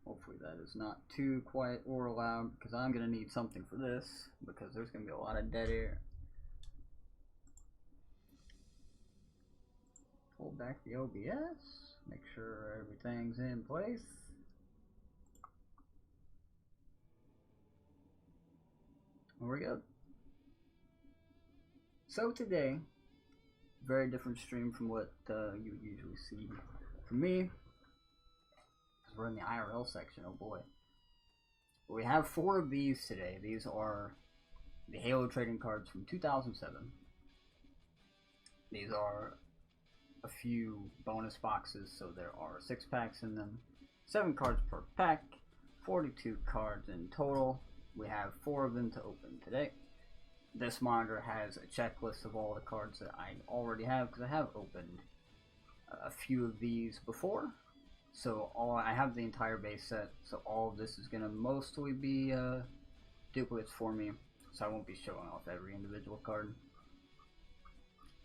Hopefully that is not too quiet or loud, because I'm going to need something for this, because there's going to be a lot of dead air. Pull back the OBS, make sure everything's in place. There we go. So today, very different stream from what you would usually see from me, because we're in the IRL section. Oh boy. We have 4 of these today. These are the Halo trading cards from 2007. These are a few bonus boxes, so there are 6 packs in them. 7 cards per pack, 42 cards in total. We have 4 of them to open today. This monitor has a checklist of all the cards that I already have, because I have opened a few of these before. So I have the entire base set, so all of this is going to mostly be duplicates for me, so I won't be showing off every individual card.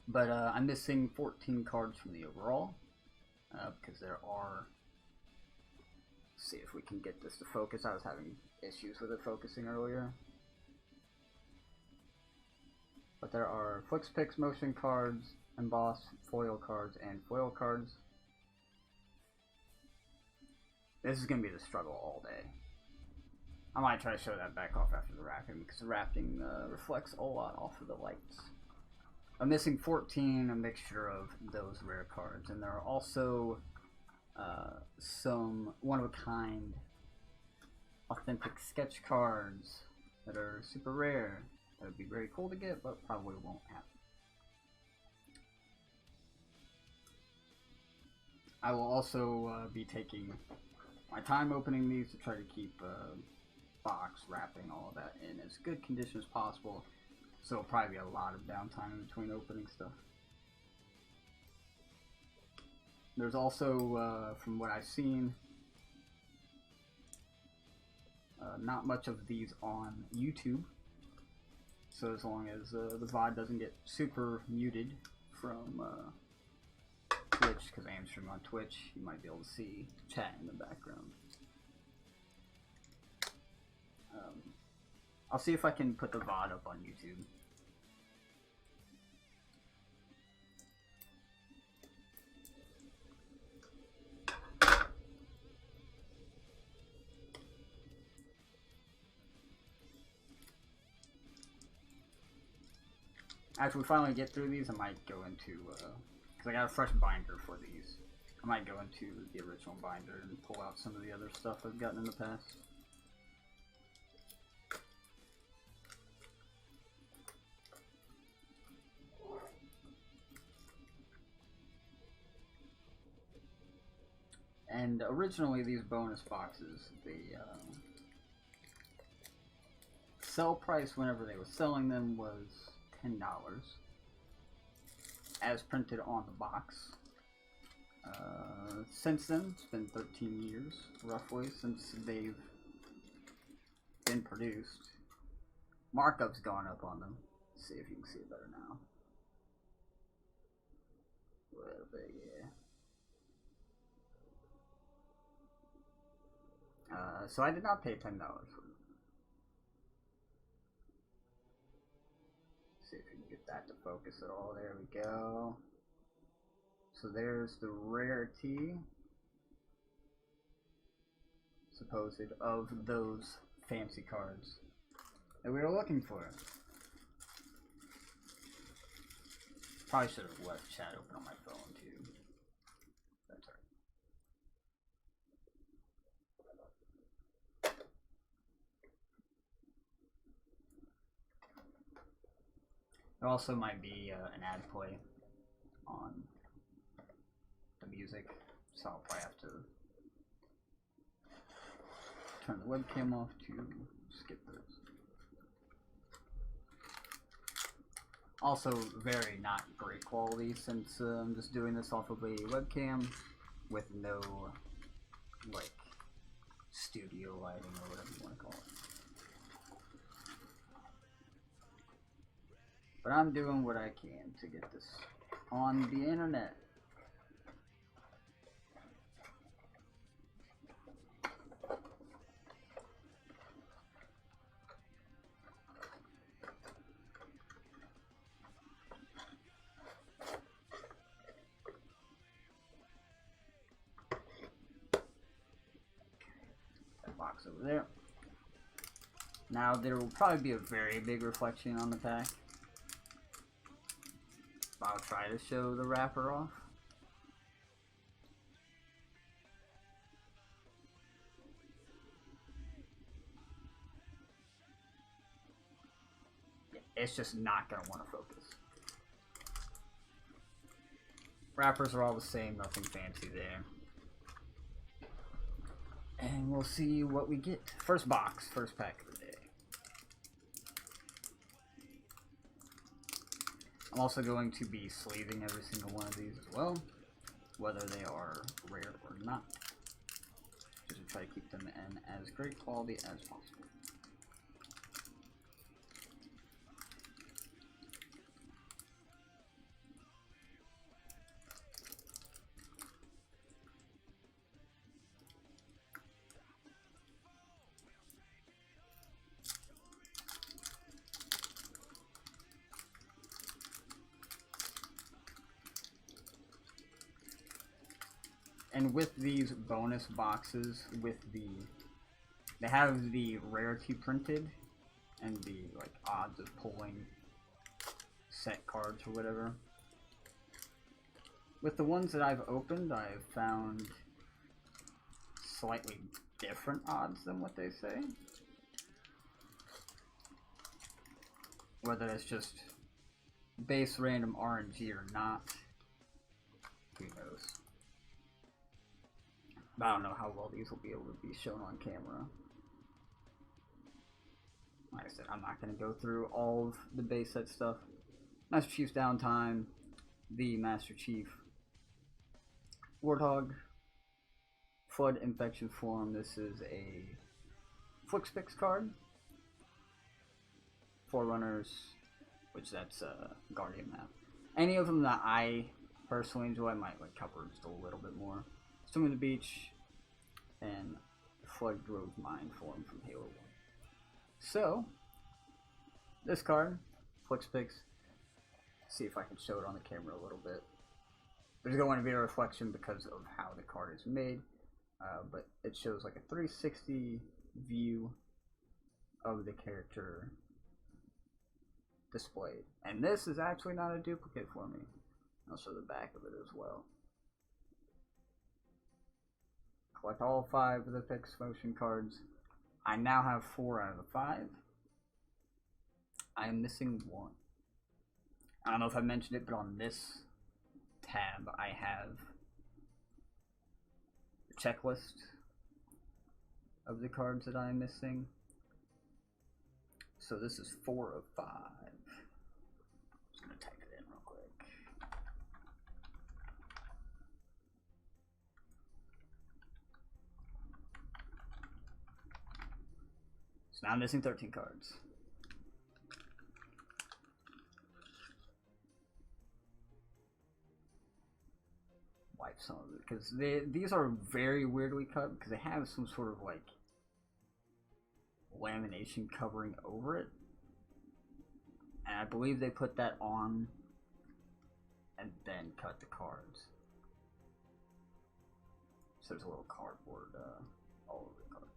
But I'm missing 14 cards from the overall, because there are, let's see if we can get this to focus. I was having issues with it focusing earlier. But there are FlixPix motion cards, embossed foil cards, and foil cards. This is going to be the struggle all day. I might try to show that back off after the wrapping, because the wrapping reflects a lot off of the lights. I'm missing 14, a mixture of those rare cards, and there are also some one-of-a-kind authentic sketch cards that are super rare. That would be very cool to get, but probably won't happen. I will also be taking my time opening these to try to keep box wrapping, all of that in as good condition as possible. So it'll probably be a lot of downtime in between opening stuff. There's also, from what I've seen, not much of these on YouTube. So as long as the VOD doesn't get super muted from Twitch, because I am streaming on Twitch, you might be able to see chat in the background. I'll see if I can put the VOD up on YouTube. After we finally get through these, I might go into, because I got a fresh binder for these, I might go into the original binder and pull out some of the other stuff I've gotten in the past. And originally these bonus boxes, the sell price whenever they were selling them was $10, as printed on the box. Since then, it's been 13 years, roughly, since they've been produced. Markup's gone up on them. Let's see if you can see it better now. A little bit, yeah. So I did not pay $10 for them. See if we can get that to focus at all. There we go. So there's the rarity, supposed, of those fancy cards that we were looking for. Probably should have left chat open on my phone too. That's alright. There also might be an ad play on the music, so I'll probably have to turn the webcam off to skip those. Also very not great quality, since I'm just doing this off of a webcam with no like studio lighting or whatever you want to call it. But I'm doing what I can to get this on the internet. box over there. Now there will probably be a very big reflection on the pack. I'll try to show the wrapper off. It's just not going to want to focus. Wrappers are all the same, nothing fancy there. And we'll see what we get. First box, first pack of the day. I'm also going to be sleeving every single one of these as well, whether they are rare or not. Just to try to keep them in as great quality as possible. And with these bonus boxes, they have the rarity printed and the like odds of pulling set cards or whatever. With the ones that I've opened, I've found slightly different odds than what they say. Whether it's just base random RNG or not, who knows. I don't know how well these will be able to be shown on camera. Like I said, I'm not going to go through all of the base set stuff. Master Chief's Downtime, the Master Chief Warthog, Flood Infection Form. This is a FlixPix card. Forerunners, which that's a Guardian map. Any of them that I personally enjoy, I might like cover just a little bit more. Storm of the Beach, and Flood Grove Mine form from Halo 1. So, this card, FlixPix, see if I can show it on the camera a little bit. There's going to be a reflection because of how the card is made, but it shows like a 360 view of the character displayed. And this is actually not a duplicate for me. I'll show the back of it as well. Collect all 5 of the Pix Motion cards. I now have 4 out of the 5. I am missing 1. I don't know if I mentioned it, but on this tab I have a checklist of the cards that I am missing. So this is 4 of 5. I'm just going to type it in real quick. So now I'm missing 13 cards. Wipe some of it, because these are very weirdly cut, because they have some sort of like lamination covering over it. And I believe they put that on and then cut the cards. So there's a little cardboard all over the card.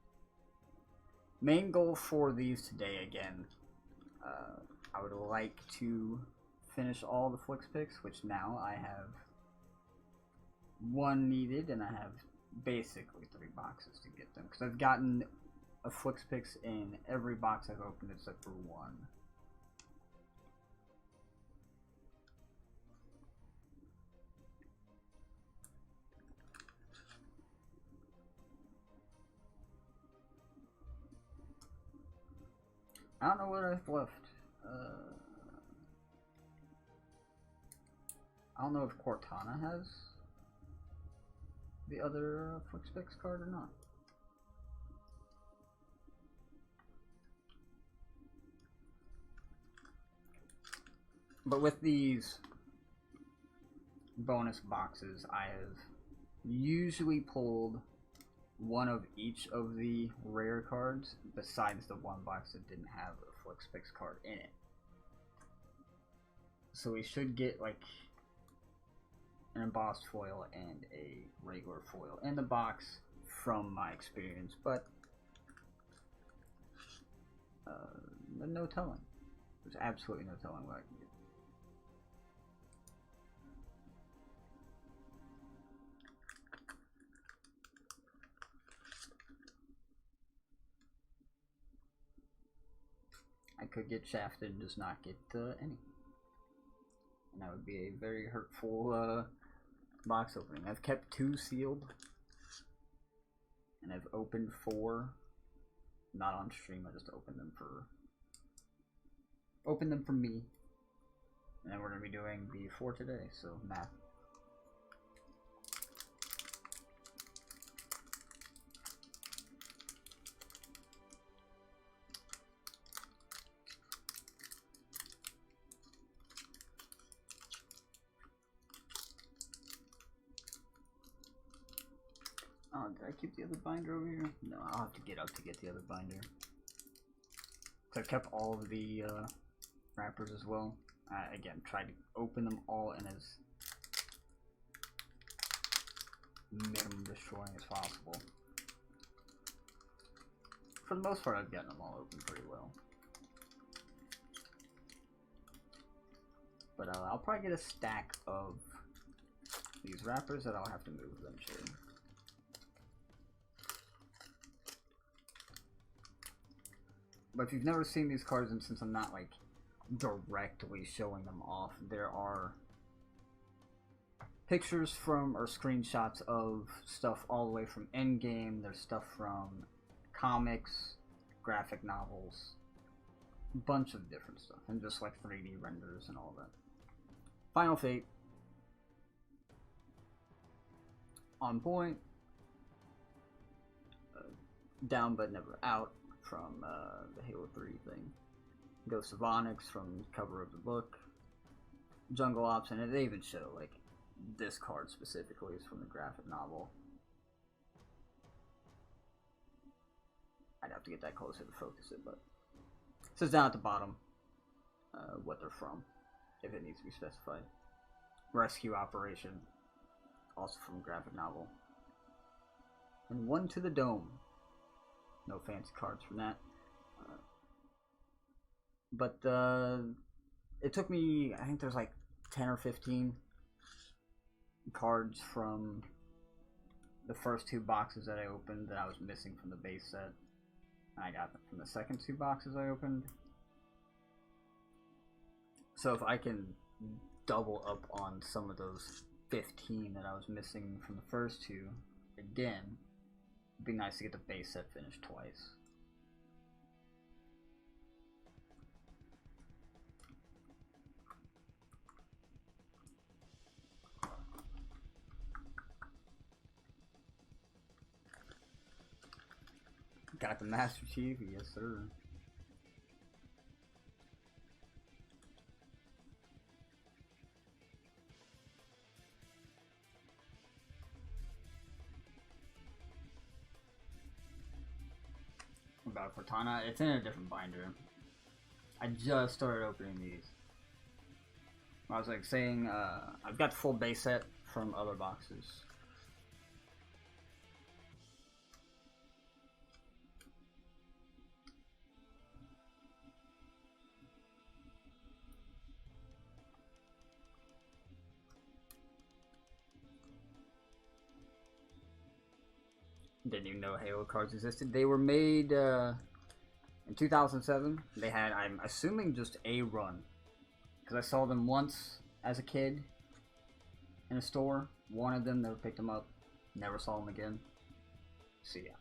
Main goal for these today, again, I would like to finish all the FlixPix, which now I have 1 needed, and I have basically 3 boxes to get them, because I've gotten a FlixPix in every box I've opened except for 1. I don't know what I've left. I don't know if Cortana has the other FlixPix card or not. But with these bonus boxes, I have usually pulled 1 of each of the rare cards, besides the 1 box that didn't have a FlixPix card in it. So we should get like an embossed foil and a regular foil in the box from my experience, but no telling. There's absolutely no telling what I can get. I could get shafted and just not get any. And that would be a very hurtful box opening. I've kept 2 sealed. And I've opened 4. Not on stream, I just opened them for me. And then we're gonna be doing the 4 today, so math. Oh, did I keep the other binder over here? No, I'll have to get up to get the other binder. So I kept all of the wrappers as well. Again, tried to open them all in as minimum destroying as possible. For the most part, I've gotten them all open pretty well. But I'll probably get a stack of these wrappers that I'll have to move eventually. But if you've never seen these cards, and since I'm not like directly showing them off, there are pictures from or screenshots of stuff all the way from Endgame. There's stuff from comics, graphic novels, a bunch of different stuff, and just like 3D renders and all that. Final Fate, On Point, Down But Never Out from the Halo 3 thing, Ghost of Onyx from the cover of the book, Jungle Ops, and they even show like this card specifically is from the graphic novel. I'd have to get that closer to focus it, but it says down at the bottom what they're from, if it needs to be specified. Rescue Operation, also from graphic novel. And One to the Dome. No fancy cards from that. But it took me, I think there's like 10 or 15 cards from the first 2 boxes that I opened that I was missing from the base set. I got them from the second 2 boxes I opened. So if I can double up on some of those 15 that I was missing from the first 2, again, it'd be nice to get the base set finished twice. Got the Master Chief, yes sir. About Cortana, it's in a different binder. I just started opening these. I was like saying, I've got the full base set from other boxes. Didn't even know Halo cards existed. They were made in 2007. They had, I'm assuming, just a run. Because I saw them once as a kid in a store. Wanted them, never picked them up. Never saw them again. So yeah.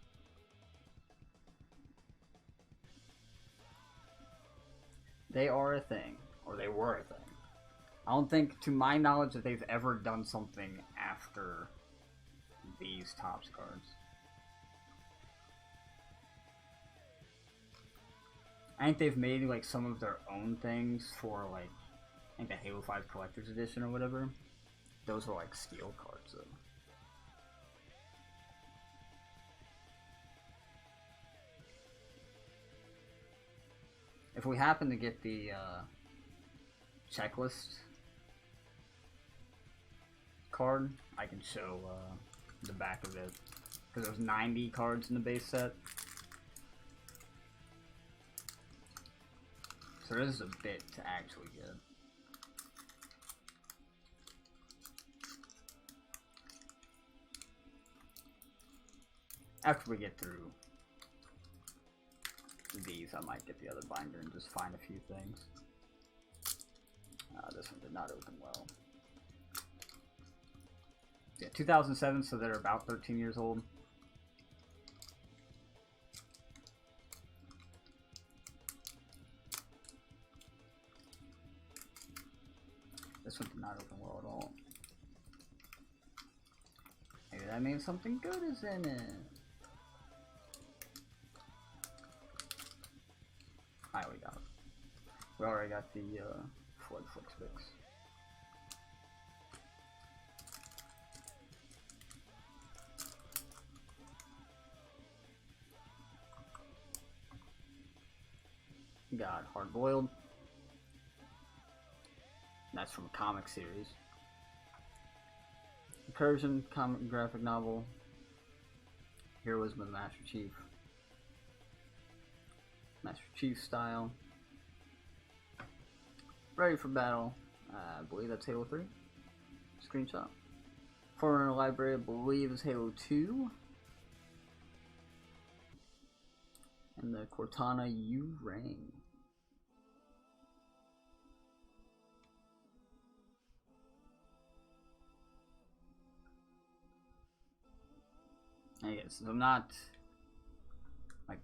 They are a thing. Or they were a thing. I don't think, to my knowledge, that they've ever done something after these Topps cards. I think they've made like some of their own things for like, I think the Halo 5 Collector's Edition or whatever. Those were like steel cards though. If we happen to get the checklist card, I can show the back of it. Because there's 90 cards in the base set. So this is a bit to actually get. After we get through these, I might get the other binder and just find a few things. This one did not open well. Yeah, 2007, so they're about 13 years old. This one did not open well at all. Maybe that means something good is in it. We got it. We already got the Flood Flicks fix. Got Hard Boiled. That's from a comic series. Persian comic graphic novel. Heroism of the Master Chief. Master Chief style. Ready for battle. I believe that's Halo 3. Screenshot. Forerunner library, I believe, is Halo 2. And the Cortana U-Ring. I guess I'm not like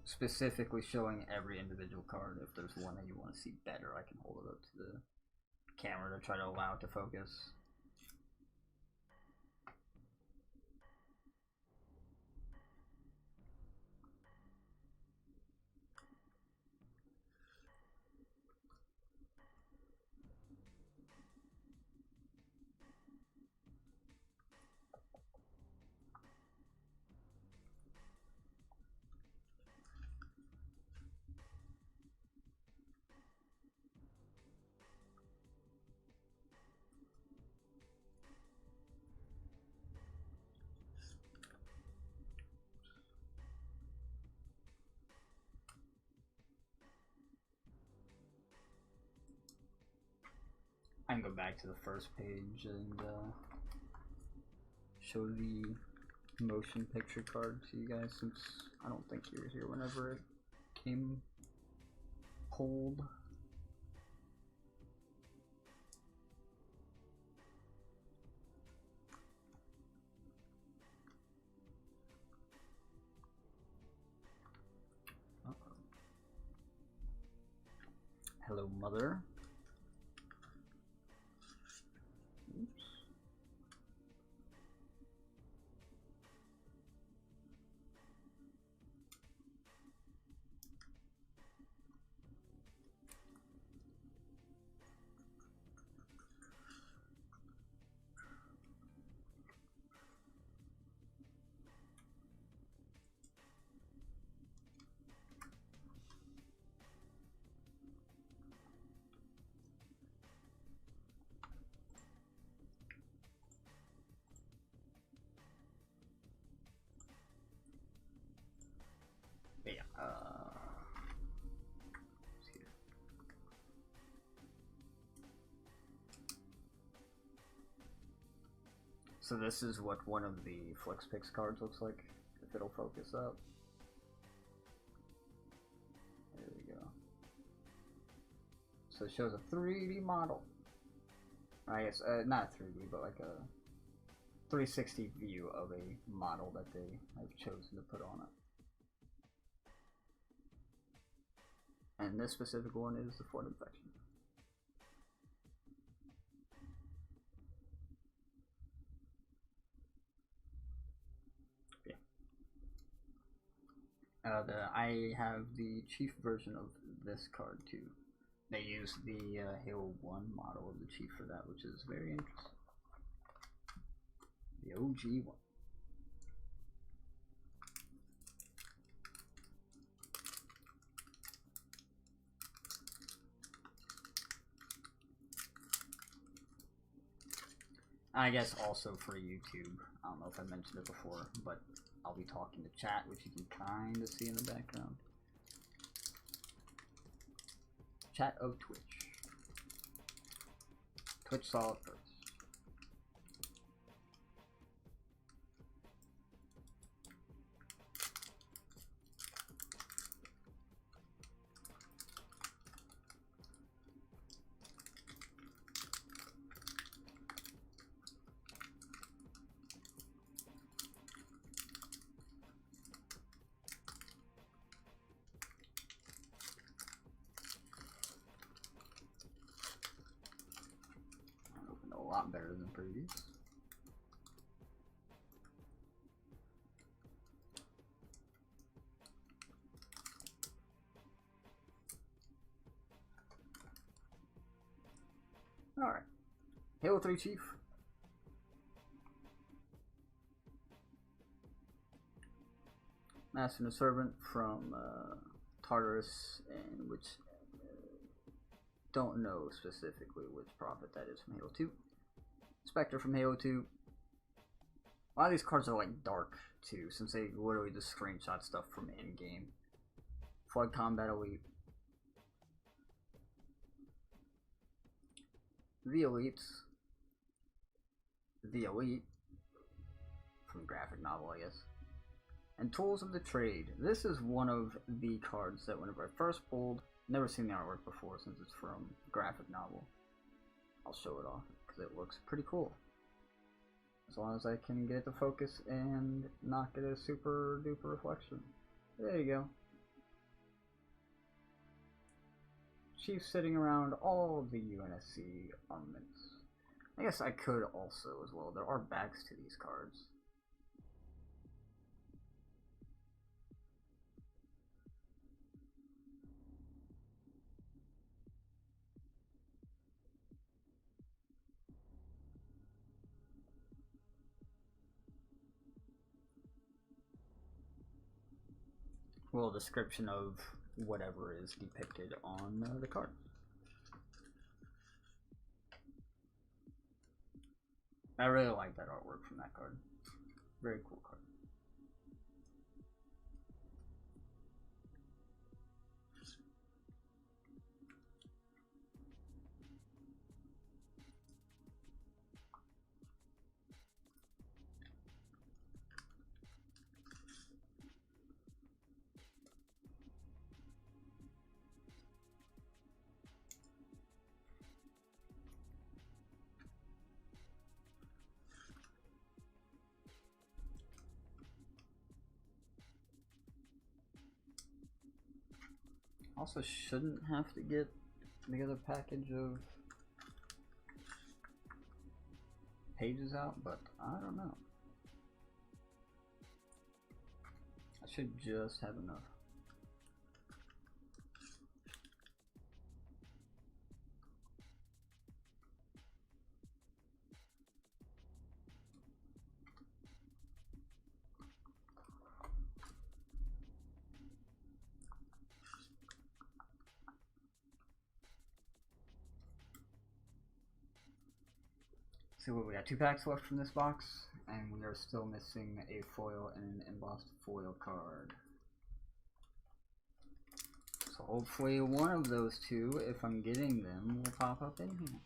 specifically showing every individual card. If there's one that you want to see better, I can hold it up to the camera to try to allow it to focus. I can go back to the first page and show the motion picture card to you guys, since I don't think you were here whenever it came pulled. Hello, Mother. Oops. Yeah, here. So this is what one of the FlexPix cards looks like, if it'll focus up. There we go. So it shows a 3D model. I guess, not 3D, but like a 360 view of a model that they have chosen to put on it. And this specific one is the Flood Infection. Yeah. I have the Chief version of this card too. They use the Halo 1 model of the Chief for that, which is very interesting. The OG one. I guess also for YouTube, I don't know if I mentioned it before, but I'll be talking to chat, which you can kind of see in the background. chat of Twitch. Twitch saw it first. A lot better than previous. Alright. Halo 3 Chief. Master and a Servant from Tartarus, and which don't know specifically which prophet that is from Halo 2. Spectre from Halo 2. A lot of these cards are like dark too, since they literally just screenshot stuff from in-game. Flood Combat Elite. The Elites. The Elite. From graphic novel, I guess. And Tools of the Trade. This is one of the cards that whenever I first pulled, never seen the artwork before since it's from graphic novel. I'll show it off because it looks pretty cool. As long as I can get it to focus and not get a super duper reflection. There you go. Chief sitting around all of the UNSC armaments. I guess I could also as well. There are backs to these cards. Well, description of whatever is depicted on the card. I really like that artwork from that card. Very cool card. Also shouldn't have to get the other package of pages out, but I don't know. I should just have enough. So we got 2 packs left from this box, and we are still missing a foil and an embossed foil card. So hopefully one of those two, if I'm getting them, will pop up in here.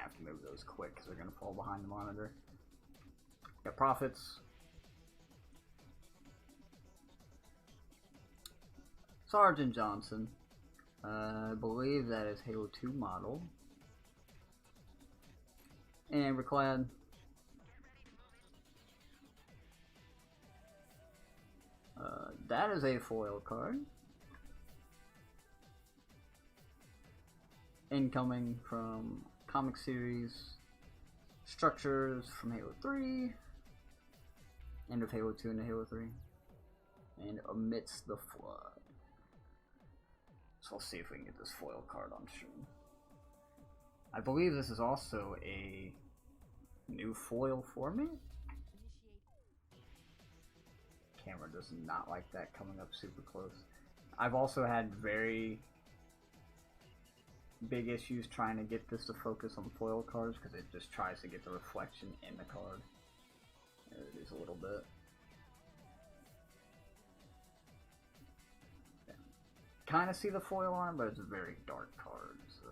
Have to move those quick because they're going to fall behind the monitor. Got Prophets. Sergeant Johnson. I believe that is Halo 2 model. And Amberclad. that is a foil card. Incoming from comic series structures from Halo 3, end of Halo 2 into Halo 3, and Amidst the Flood. So we'll see if we can get this foil card on stream. I believe this is also a new foil for me. Camera does not like that coming up super close. I've also had very big issues trying to get this to focus on foil cards because it just tries to get the reflection in the card. There it is a little bit. Yeah. Kind of see the foil on, but it's a very dark card, so.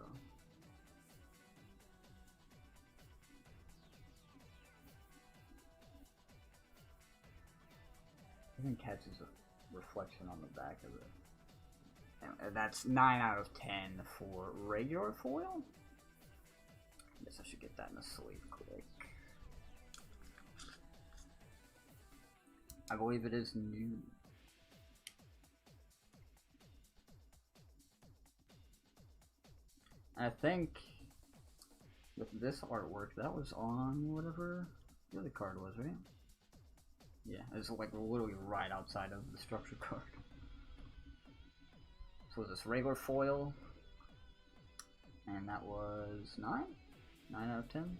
Even catches a reflection on the back of it. And that's 9 out of 10 for regular foil. I guess I should get that in the sleeve quick. I believe it is new. I think with this artwork, that was on whatever the other card was, right? Yeah, it's like literally right outside of the structure card. So this regular foil, and that was 9? 9 out of 10?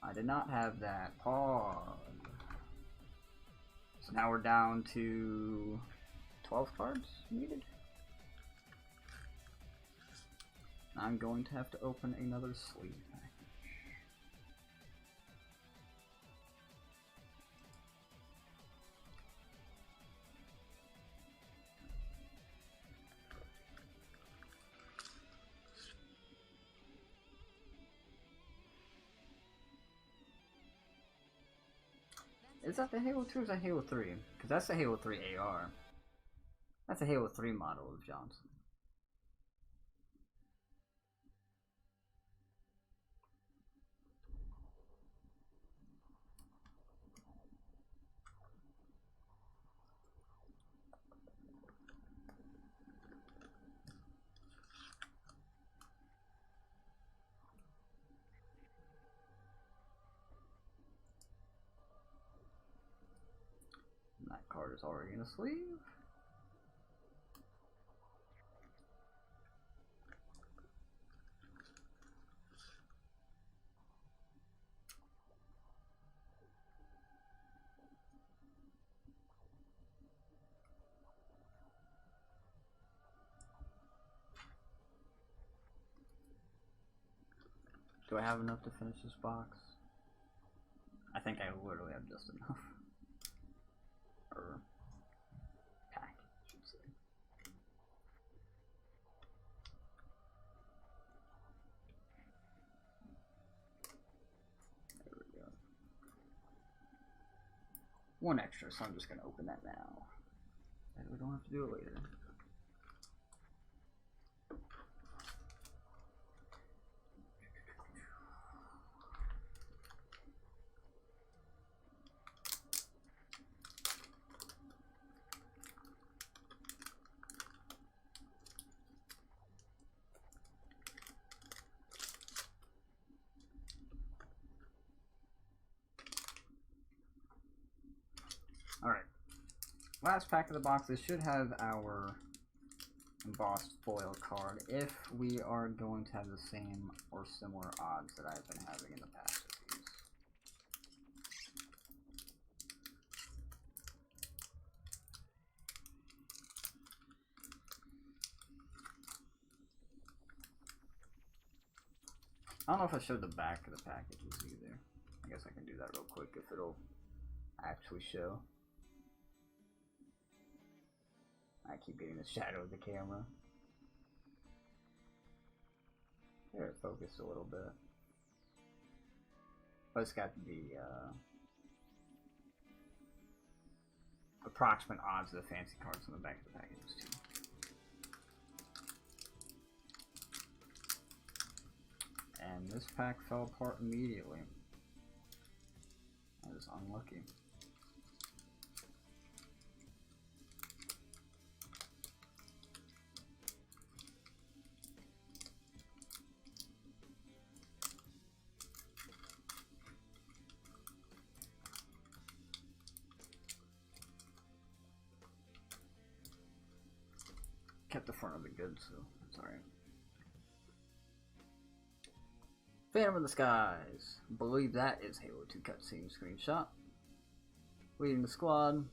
I did not have that. Pog. So now we're down to 12 cards needed. I'm going to have to open another sleeve package. Is that the Halo 2 or is that Halo 3? Because that's the Halo 3 AR. That's a Halo 3 model of Johnson. That card is already in a sleeve. Do I have enough to finish this box? I think I literally have just enough. Or pack, I should say. There we go. One extra, so I'm just gonna open that now. And we don't have to do it later. Alright, last pack of the box. This should have our embossed foil card if we are going to have the same or similar odds that I've been having in the past with these. I don't know if I showed the back of the packages either. I guess I can do that real quick if it'll actually show. I keep getting the shadow of the camera. There, it focused a little bit. But it's got the approximate odds of the fancy cards on the back of the packages too. And this pack fell apart immediately. I was unlucky. kept the front of it good, so it's alright. Phantom of the Skies. Believe that is Halo 2 cutscene screenshot. Leading the squad.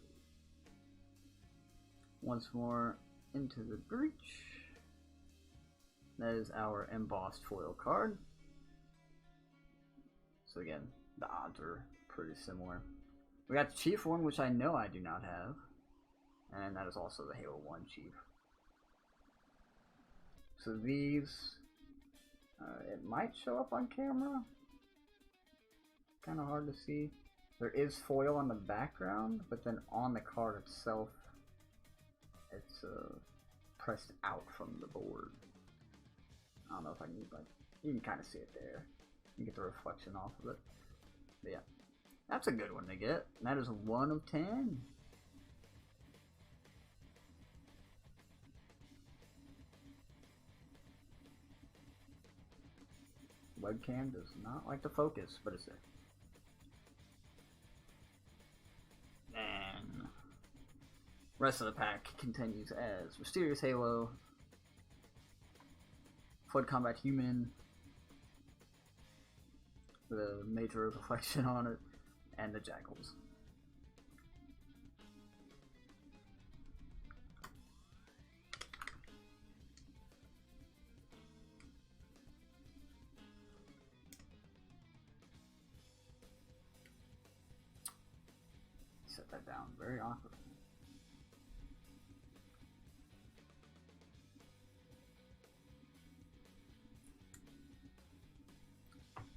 Once more into the breach. That is our embossed foil card. So again, the odds are pretty similar. We got the Chief one, which I know I do not have. And that is also the Halo 1 Chief. So these, it might show up on camera. Kind of hard to see. There is foil on the background, but then on the card itself, it's pressed out from the board. I don't know if I can, like, you can kind of see it there. You get the reflection off of it. But yeah, that's a good one to get. That is 1 of 10. Webcam does not like to focus, but it's there. And rest of the pack continues as Mysterious Halo, Flood Combat Human, with a major reflection on it, and the Jackals. Set that down very awkwardly.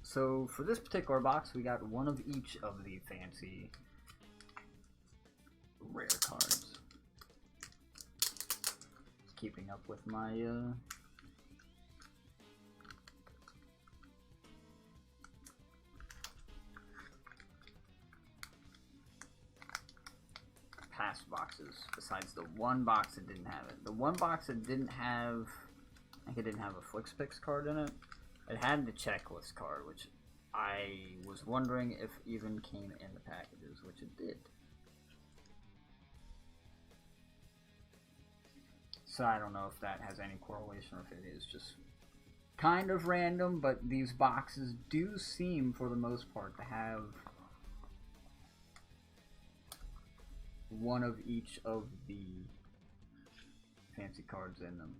So for this particular box, we got 1 of each of the fancy rare cards. Just keeping up with my past boxes, besides the one box that didn't have it. The one box that didn't have, I think it didn't have a FlixPix card in it. It had the checklist card, which I was wondering if even came in the packages, which it did. So I don't know if that has any correlation or if it is just kind of random, but these boxes do seem, for the most part, to have 1 of each of the fancy cards in them.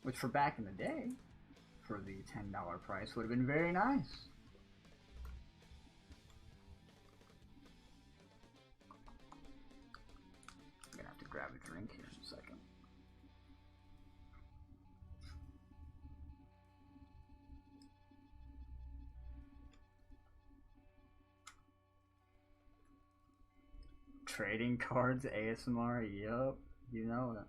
Which for back in the day, for the $10 price, would have been very nice. I'm gonna have to grab a drink here in a second. Trading cards ASMR, yup, you know it.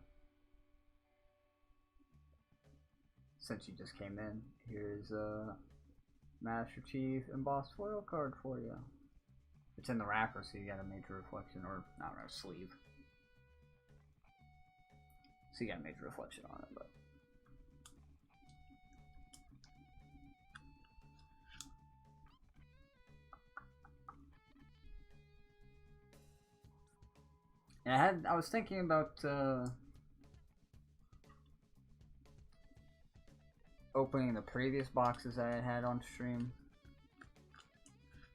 Since you just came in, here's a Master Chief embossed foil card for you. It's in the wrapper, so you got a major reflection, or not a sleeve. So you got a major reflection on it, but. And I was thinking about opening the previous boxes I had on stream.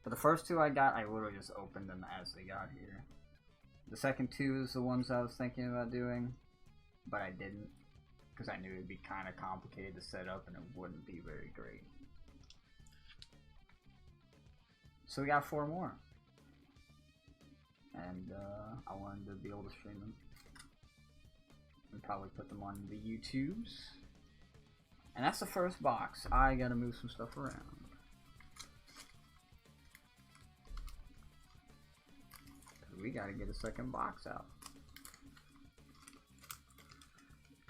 But the first 2 I got, I literally just opened them as they got here. The second 2 is the ones I was thinking about doing, but I didn't, because I knew it would be kind of complicated to set up and it wouldn't be very great. So we got 4 more. And I wanted to be able to stream them. And probably put them on the YouTubes. And that's the first box. I gotta move some stuff around. We gotta get a second box out.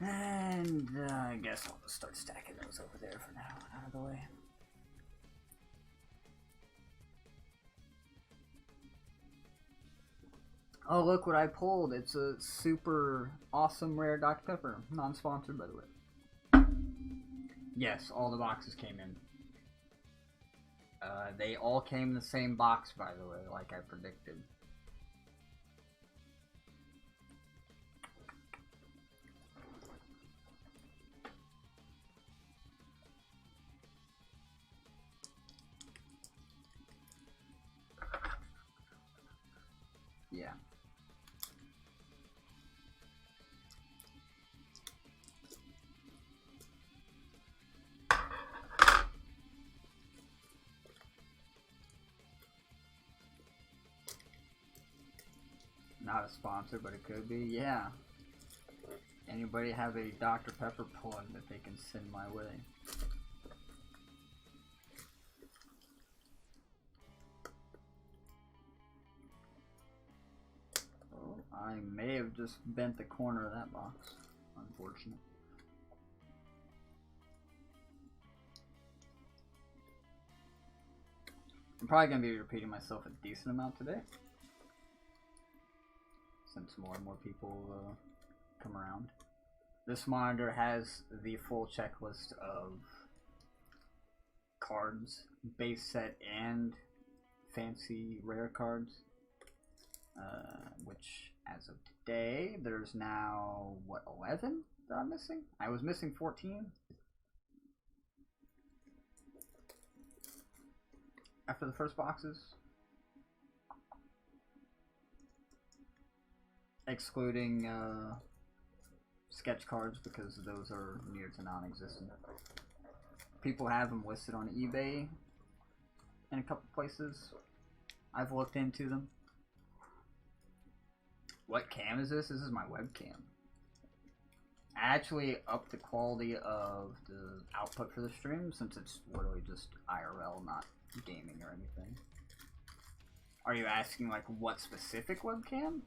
And I guess I'll just start stacking those over there for now, out of the way. Oh, look what I pulled. It's a super awesome rare Dr. Pepper. Non-sponsored, by the way. Yes, all the boxes came in. They all came in the same box, by the way, like I predicted. Not a sponsor, but it could be. Yeah. Anybody have a Dr. Pepper plug that they can send my way? Oh, I may have just bent the corner of that box. Unfortunate. I'm probably going to be repeating myself a decent amount today, since more and more people come around. This monitor has the full checklist of cards, base set and fancy rare cards, which as of today, there's now, what, 11 that I'm missing? I was missing 14. After the first boxes, excluding sketch cards because those are near to non-existent. People have them listed on eBay in a couple places. I've looked into them. What cam is this? This is my webcam. I actually upped the quality of the output for the stream since it's literally just IRL, not gaming or anything. Are you asking like what specific webcam?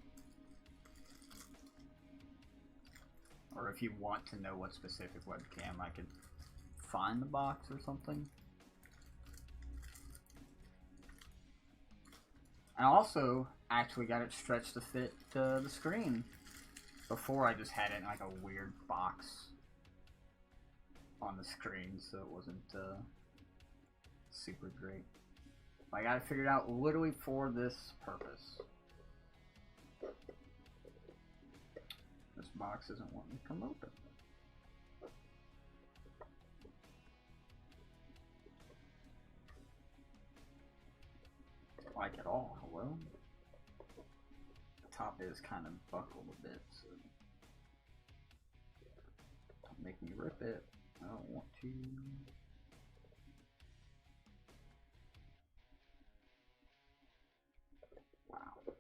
Or if you want to know what specific webcam, I could find the box or something. I also actually got it stretched to fit the screen. Before I just had it in like a weird box on the screen, so it wasn't super great. I got it figured out literally for this purpose. This box isn't wanting to come open. Like at all, hello? The top is kind of buckled a bit, so don't make me rip it. I don't want to. Wow.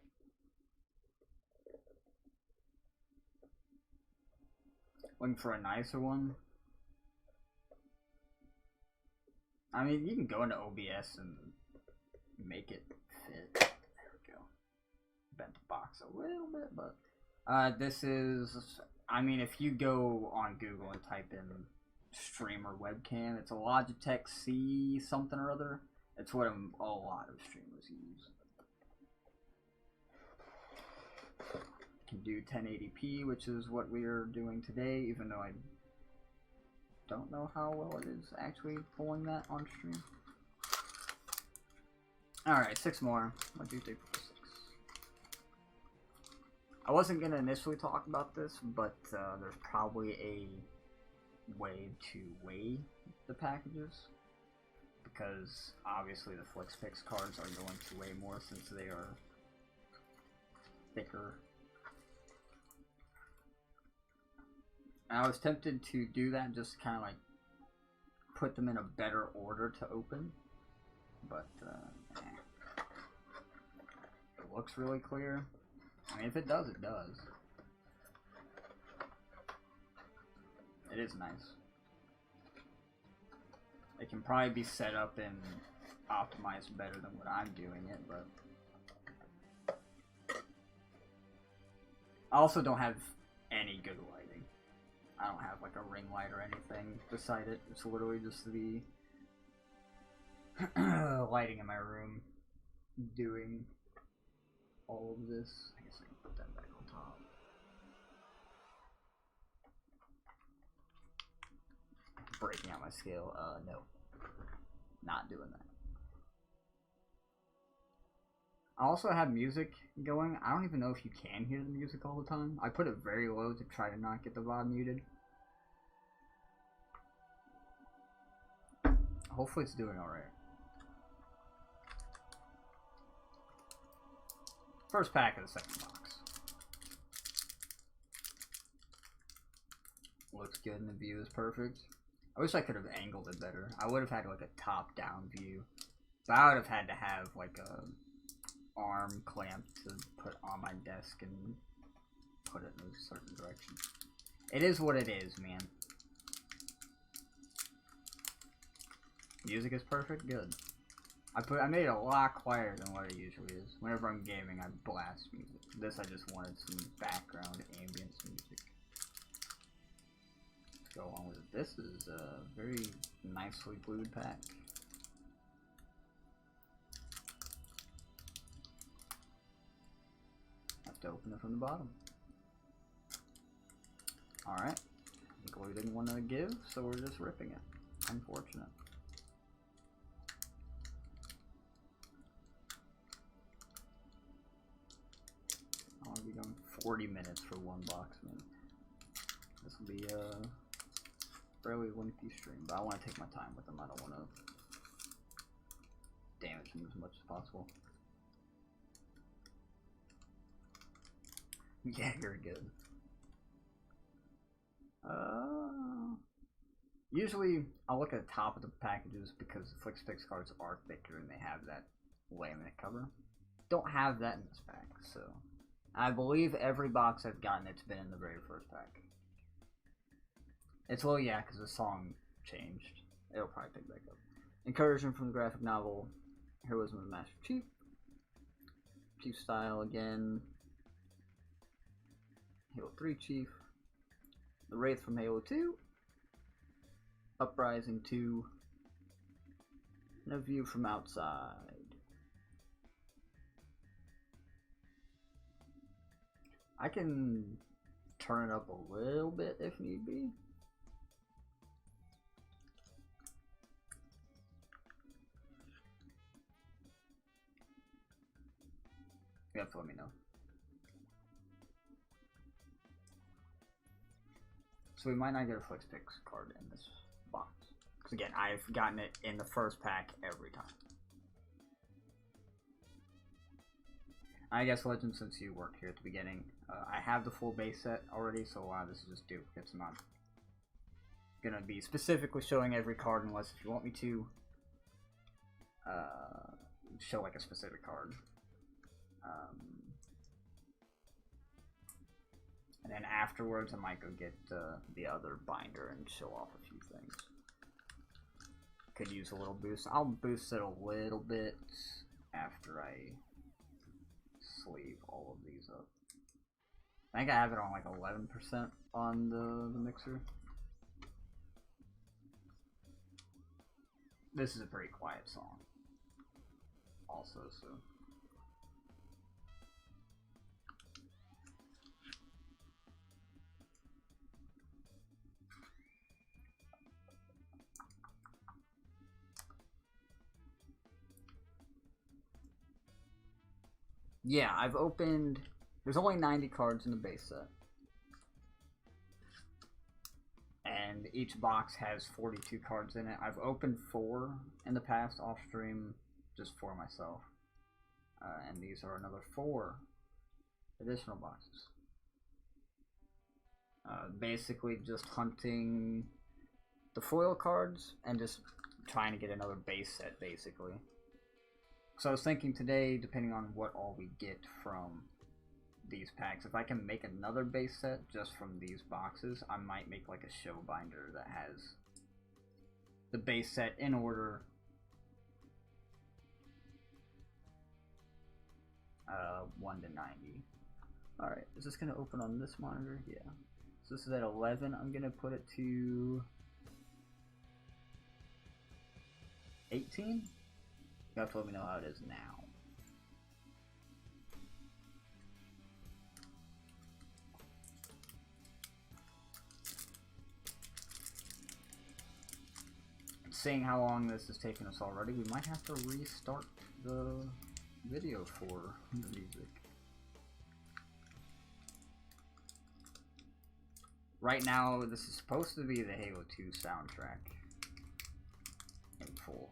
Looking for a nicer one? I mean, you can go into OBS and make it fit. There we go. Bent the box a little bit, but this is, I mean, if you go on Google and type in streamer webcam, it's a Logitech C something or other. It's what a lot of streamers use. Can do 1080p, which is what we are doing today, even though I don't know how well it is actually pulling that on stream. Alright, 6 more. 1, 2, 3, 4, 6. I wasn't going to initially talk about this, but there's probably a way to weigh the packages, because obviously the FlixPix cards are going to weigh more since they are thicker. And I was tempted to do that, just kind of like put them in a better order to open, but it looks really clear. I mean, if it does, it does. It is nice. It can probably be set up and optimized better than what I'm doing it, but I also don't have any good lighting. I don't have like a ring light or anything beside it. It's literally just the lighting in my room doing all of this. I guess I can put that back on top. Breaking out my scale. No. Not doing that. I also have music going. I don't even know if you can hear the music all the time. I put it very low to try to not get the VOD muted. Hopefully it's doing alright. First pack of the second box. Looks good and the view is perfect. I wish I could have angled it better. I would have had like a top-down view. But I would have had to have like a arm clamp to put on my desk and put it in a certain direction. It is what it is, man. Music is perfect, good. I made it a lot quieter than what it usually is. Whenever I'm gaming, I blast music. This, I just wanted some background ambience music. Let's go along with it. This is a very nicely glued pack. Have to open it from the bottom. Alright. The glue didn't want to give, so we're just ripping it. Unfortunate. I want to be going 40 minutes for one box, man. This will be a fairly lengthy stream, but I want to take my time with them. I don't want to damage them as much as possible. Yeah, very good. Usually I'll look at the top of the packages because the FlixPix cards are thicker and they have that laminate cover. Don't have that in this pack, so I believe every box I've gotten it's been in the very first pack. It's well, yeah, because the song changed. It'll probably pick back up. Incursion from the graphic novel Heroism of the Master Chief. Chief style again. Halo 3 Chief. The Wraith from Halo 2. Uprising 2. And a View from Outside. I can turn it up a little bit if need be. You have to let me know. So we might not get a FlixPix card in this box. Because again, I've gotten it in the first pack every time. I guess Legend, since you worked here at the beginning, I have the full base set already, so a lot of this is just duplicates. I'm not gonna be specifically showing every card unless if you want me to show like a specific card. And then afterwards I might go get the other binder and show off a few things. Could use a little boost. I'll boost it a little bit after I sleeve all of these up. I think I have it on like 11% on the mixer. This is a pretty quiet song also, so yeah, I've opened, there's only 90 cards in the base set. And each box has 42 cards in it. I've opened 4 in the past off stream, just for myself. And these are another 4 additional boxes. Basically just hunting the foil cards and just trying to get another base set, basically. So I was thinking today, depending on what all we get from these packs, if I can make another base set just from these boxes, I might make like a show binder that has the base set in order. 1 to 90. Alright, is this going to open on this monitor? Yeah. So this is at 11. I'm going to put it to 18. You have to let me know how it is now. Seeing how long this has taken us already, we might have to restart the video for the music. Right now, this is supposed to be the Halo 2 soundtrack in full.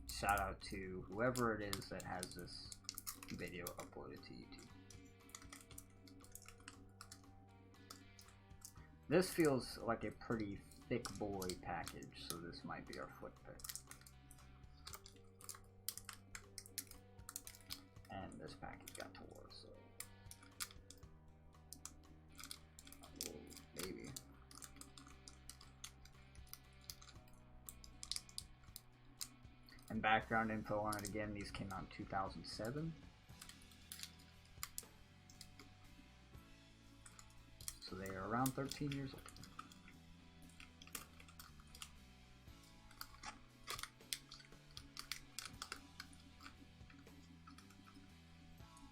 Shout out to whoever it is that has this video uploaded to YouTube. This feels like a pretty thick boy package, so this might be our flip pick. And background info on it again, these came out in 2007. So they are around 13 years old.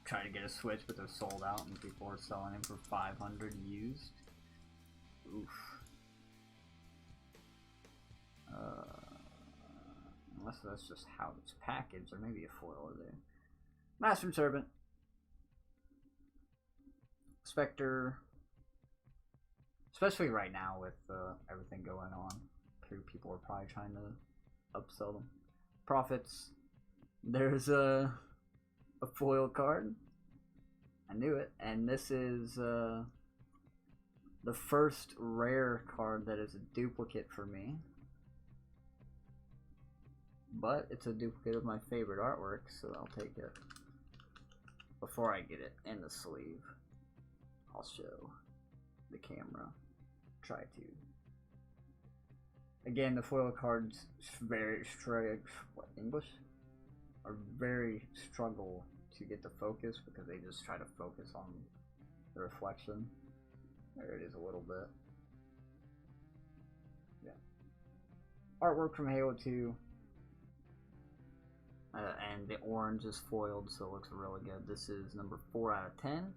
Try to get a Switch, but they're sold out and people are selling them for 500 used. Oof. Unless that's just how it's packaged, or maybe a foil there. Master and Servant. Spectre. Especially right now with everything going on. People are probably trying to upsell them. Profits. There's a foil card. I knew it. And this is the first rare card that is a duplicate for me. But it's a duplicate of my favorite artwork, so I'll take it. Before I get it in the sleeve, I'll show the camera. Try to. Again, the foil cards very English are very struggle to get the focus because they just try to focus on the reflection. There it is a little bit. Yeah. Artwork from Halo 2. And the orange is foiled, so it looks really good. This is number 4 out of 10.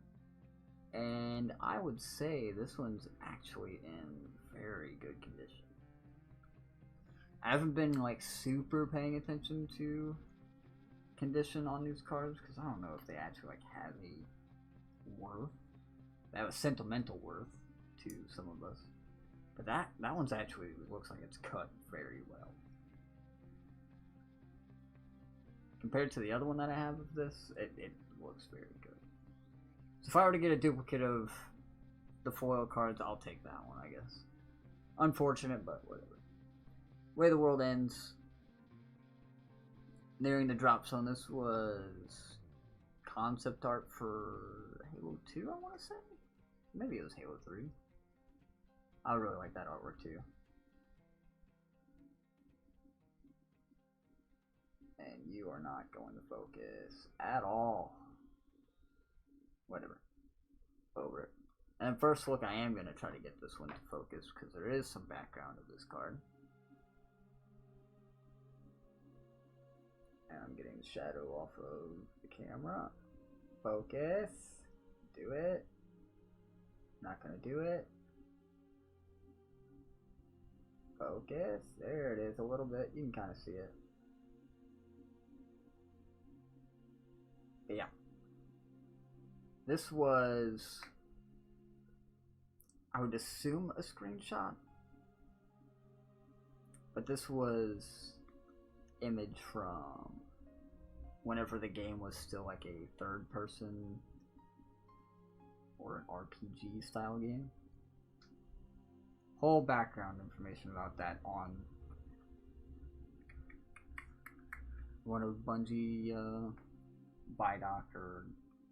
And I would say this one's actually in very good condition. I haven't been like super paying attention to condition on these cards because I don't know if they actually like have a worth. They have a sentimental worth to some of us. But that one's actually looks like it's cut very well. Compared to the other one that I have of this, it looks very good. So if I were to get a duplicate of the foil cards, I'll take that one, I guess. Unfortunate, but whatever. Way the World Ends. Nearing the drop zone. This was concept art for Halo 2, I want to say? Maybe it was Halo 3. I really like that artwork too. And you are not going to focus at all. Whatever. Over it. And first look, I am going to try to get this one to focus because there is some background of this card. And I'm getting the shadow off of the camera. Focus. Do it. Not going to do it. Focus. There it is a little bit. You can kind of see it. But yeah. This was, I would assume, a screenshot. But this was image from whenever the game was still like a third person or an RPG style game. Whole background information about that on one of Bungie Bidoc or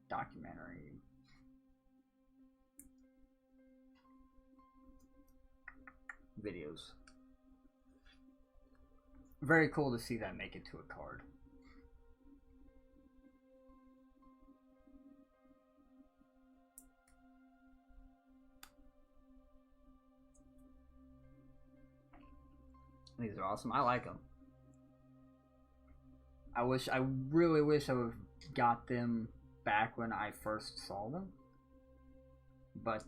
documentary videos. Very cool to see that make it to a card. These are awesome. I like them. I really wish I would have got them back when I first saw them. But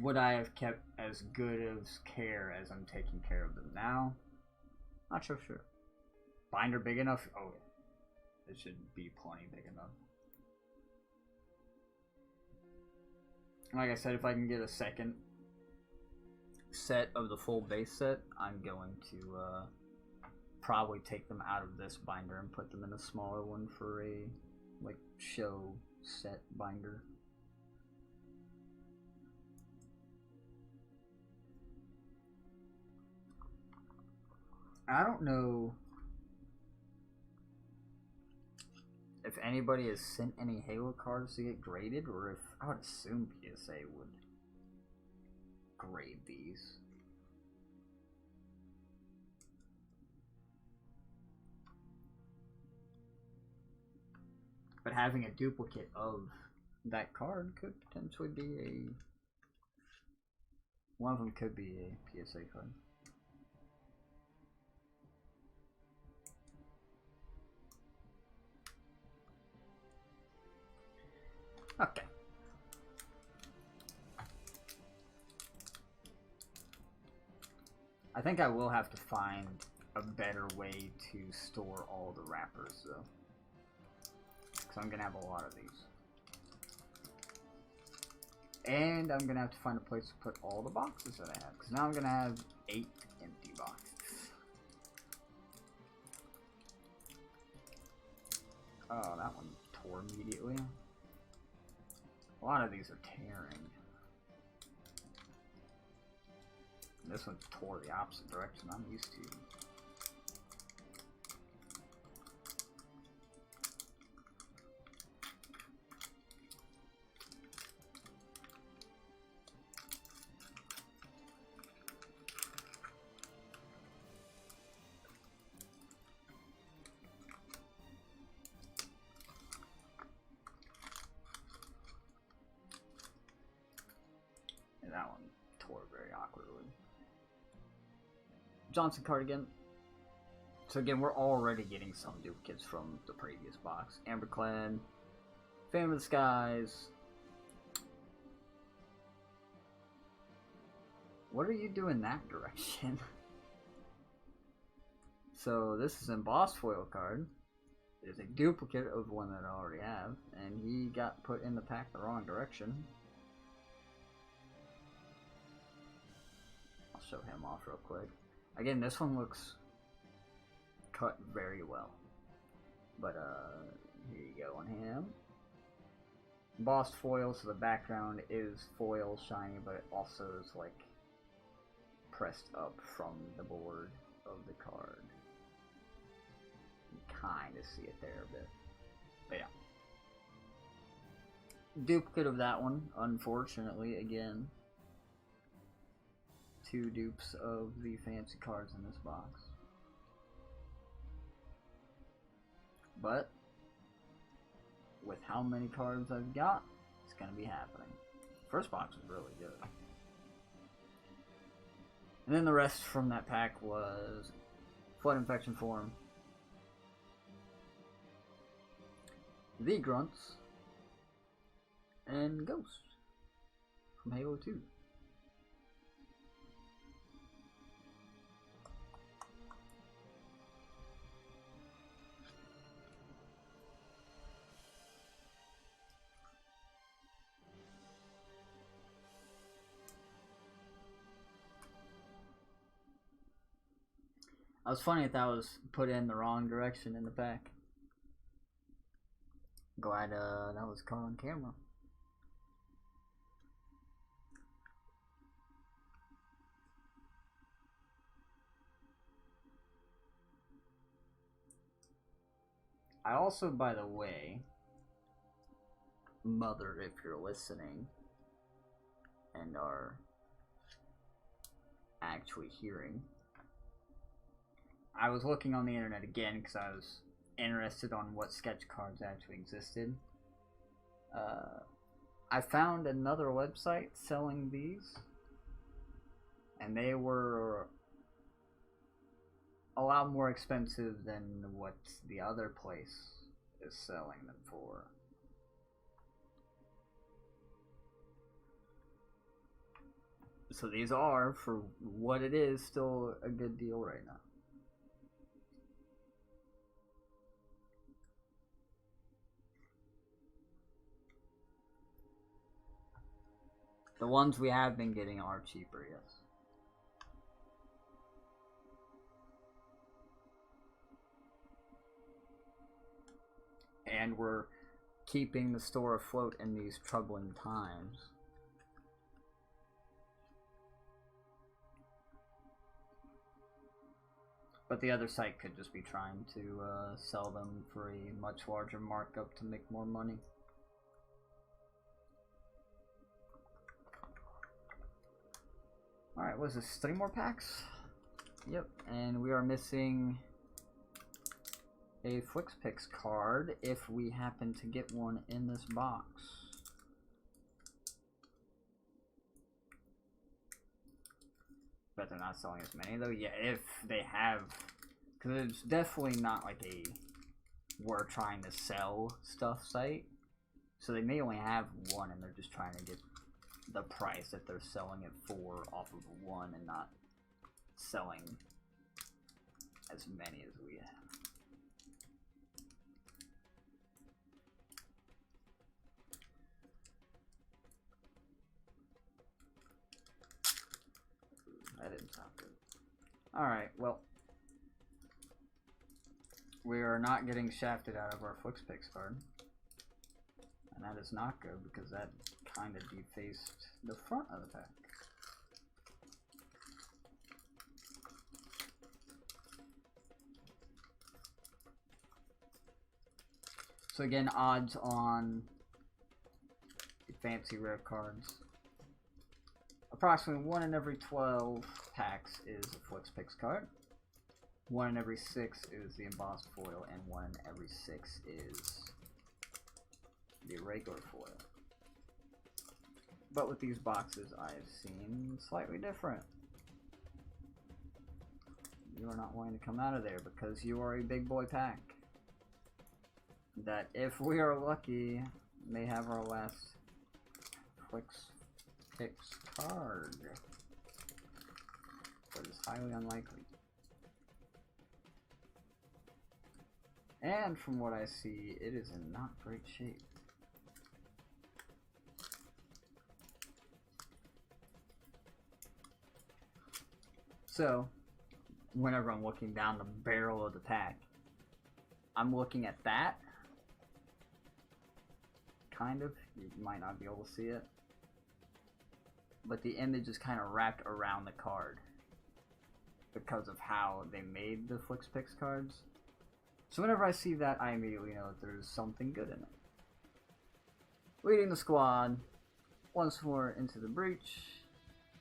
would I have kept as good as care as I'm taking care of them now? Not so sure. Binder big enough? Oh yeah. It should be plenty big enough. Like I said, if I can get a second set of the full base set, I'm going to probably take them out of this binder and put them in a smaller one for a like show set binder. I don't know if anybody has sent any Halo cards to get graded, or if I would assume PSA would grade these. But having a duplicate of that card could potentially be a... One of them could be a PSA card. Okay. I think I will have to find a better way to store all the wrappers, though. Because I'm going to have a lot of these. And I'm going to have to find a place to put all the boxes that I have. Because now I'm going to have 8 empty boxes. Oh, that one tore immediately. A lot of these are tearing. This one tore the opposite direction I'm used to. And that one tore very awkwardly. Johnson card again. So again, we're already getting some duplicates from the previous box. Amber Clan, Phantom of the Skies. What are you doing that direction? So this is an embossed foil card. It is a duplicate of one that I already have, and he got put in the pack the wrong direction. I'll show him off real quick. Again, this one looks cut very well. But, here you go on him. Embossed foil, so the background is foil shiny, but it also is, like, pressed up from the board of the card. You kind of see it there a bit. But, yeah. Duplicate of that one, unfortunately, again. 2 dupes of the fancy cards in this box. But with how many cards I've got, it's gonna be happening. First box was really good. And then the rest from that pack was Flood Infection Form, the Grunts, and Ghost from Halo 2. I was funny if that was put in the wrong direction in the back. Glad that was caught on camera. I also, by the way, Mother, if you're listening and are actually hearing, I was looking on the internet again because I was interested on what sketch cards actually existed. I found another website selling these, and they were a lot more expensive than what the other place is selling them for. So these are, for what it is, still a good deal right now. The ones we have been getting are cheaper, yes. And we're keeping the store afloat in these troubling times. But the other site could just be trying to sell them for a much larger markup to make more money. Alright, what is this? 3 more packs? Yep, and we are missing a FlixPix card if we happen to get one in this box. But they're not selling as many though. Yeah, if they have, because it's definitely not like a we're trying to sell stuff site. So they may only have one and they're just trying to get the price that they're selling it for off of one and not selling as many as we have. That didn't sound good. Alright, well, we are not getting shafted out of our FlixPix card. And that is not good because that kind of defaced the front of the pack. So again, odds on fancy rare cards. Approximately 1 in every 12 packs is a FlixPix card. 1 in every 6 is the embossed foil, and 1 in every 6 is the regular foil. But with these boxes, I have seen slightly different. You are not going to come out of there because you are a big boy pack. That, if we are lucky, may have our last FlixPix card. But it's highly unlikely. And from what I see, it is in not great shape. So, whenever I'm looking down the barrel of the pack, I'm looking at that. Kind of. You might not be able to see it. But the image is kind of wrapped around the card because of how they made the FlixPix cards. So whenever I see that, I immediately know that there's something good in it. Leading the squad, once more into the breach,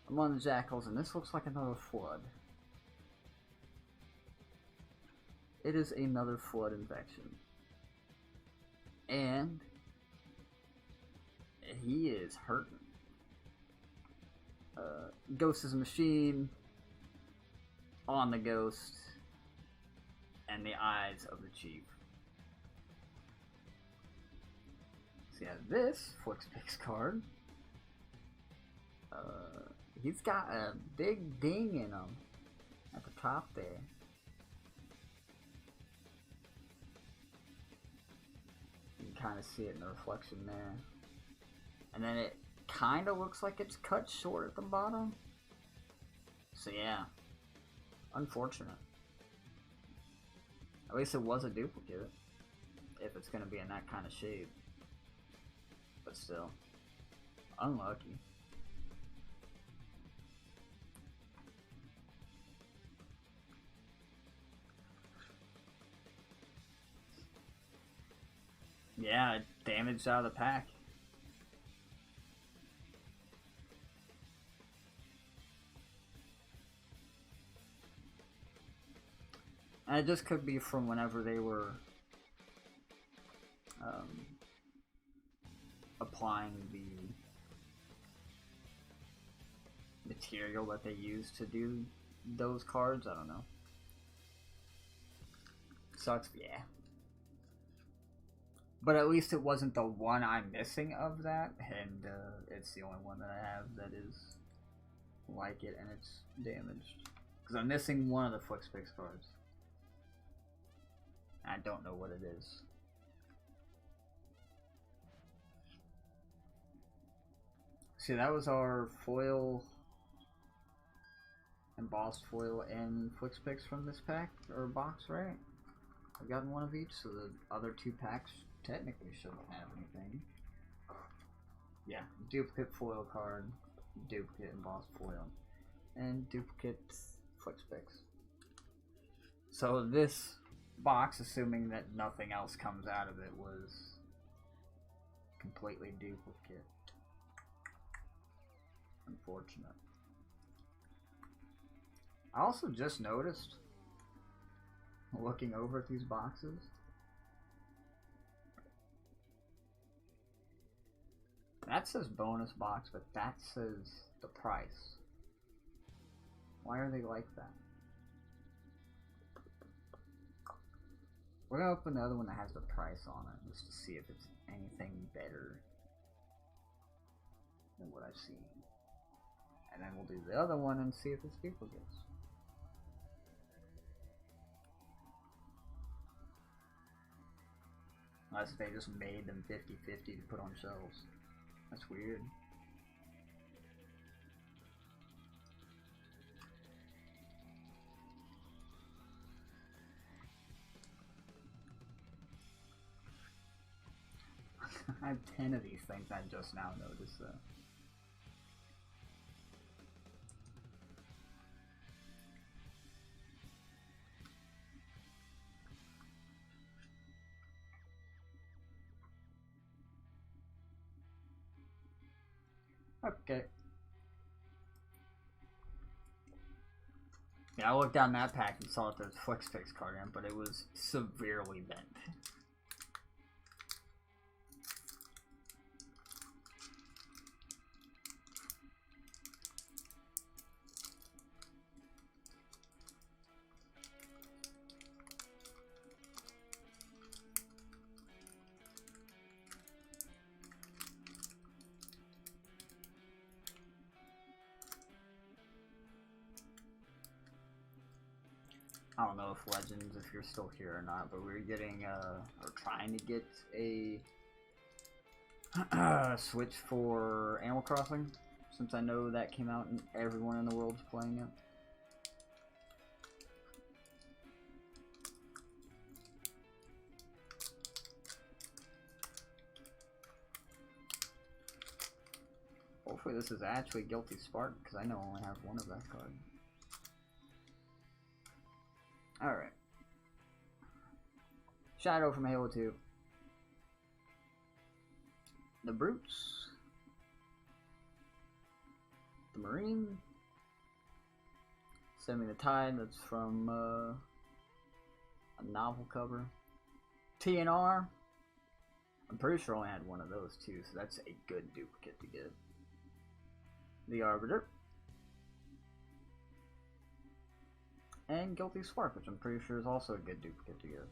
among the jackals, and this looks like another flood. It is another flood infection. And he is hurting. Ghost is a machine, on the ghost, and the eyes of the chief. So yeah, this FlixPix card, he's got a big ding in him at the top there. You can kind of see it in the reflection there. And then it kind of looks like it's cut short at the bottom. So yeah, unfortunate. At least it was a duplicate, if it's going to be in that kind of shape. But still, unlucky. Yeah, it damaged out of the pack. And it just could be from whenever they were applying the material that they used to do those cards. I don't know. Sucks, yeah. But at least it wasn't the one I'm missing of that, and it's the only one that I have that is like it, and it's damaged. Because I'm missing one of the FlixPix cards. I don't know what it is. See, that was our foil, embossed foil, and FlixPix from this pack, or box, right? I've gotten one of each, so the other two packs technically shouldn't have anything. Yeah, duplicate foil card, duplicate embossed foil, and duplicate FlixPix. So this box, assuming that nothing else comes out of it, was completely duplicate. Unfortunate. I also just noticed looking over at these boxes. That says bonus box, but that says the price. Why are they like that? We're gonna open the other one that has the price on it, just to see if it's anything better than what I've seen. And then we'll do the other one and see if it's duplicates. Unless they just made them 50-50 to put on shelves. That's weird. I have 10 of these things I just now noticed though. Okay. Yeah, I looked down that pack and saw that there's Flex Fix card in, but it was severely bent. I don't know if Legends, if you're still here or not, but we're getting, or trying to get a Switch for Animal Crossing, since I know that came out and everyone in the world's playing it. Hopefully this is actually Guilty Spark, because I know I only have one of that card. Alright. Shadow from Halo 2. The Brutes. The Marine. Send Me the Tide, that's from a novel cover. TNR. I'm pretty sure I only had one of those too, so that's a good duplicate to get. The Arbiter. And Guilty Spark, which I'm pretty sure is also a good duplicate to get.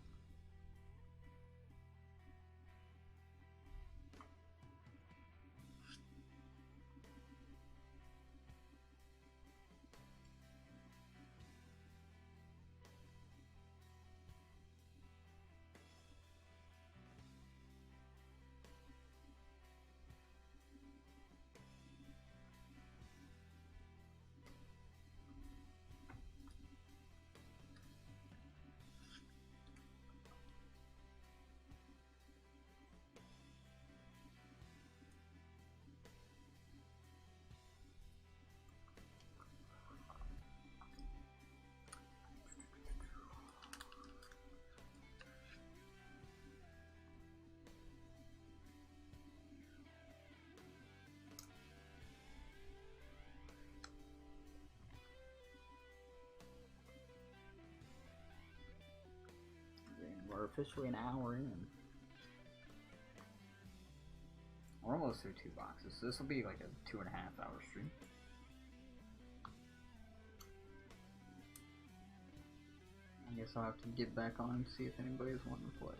We're officially an hour in. We're almost through 2 boxes, so this will be like a 2.5 hour stream. I guess I'll have to get back on and see if anybody's wanting to play.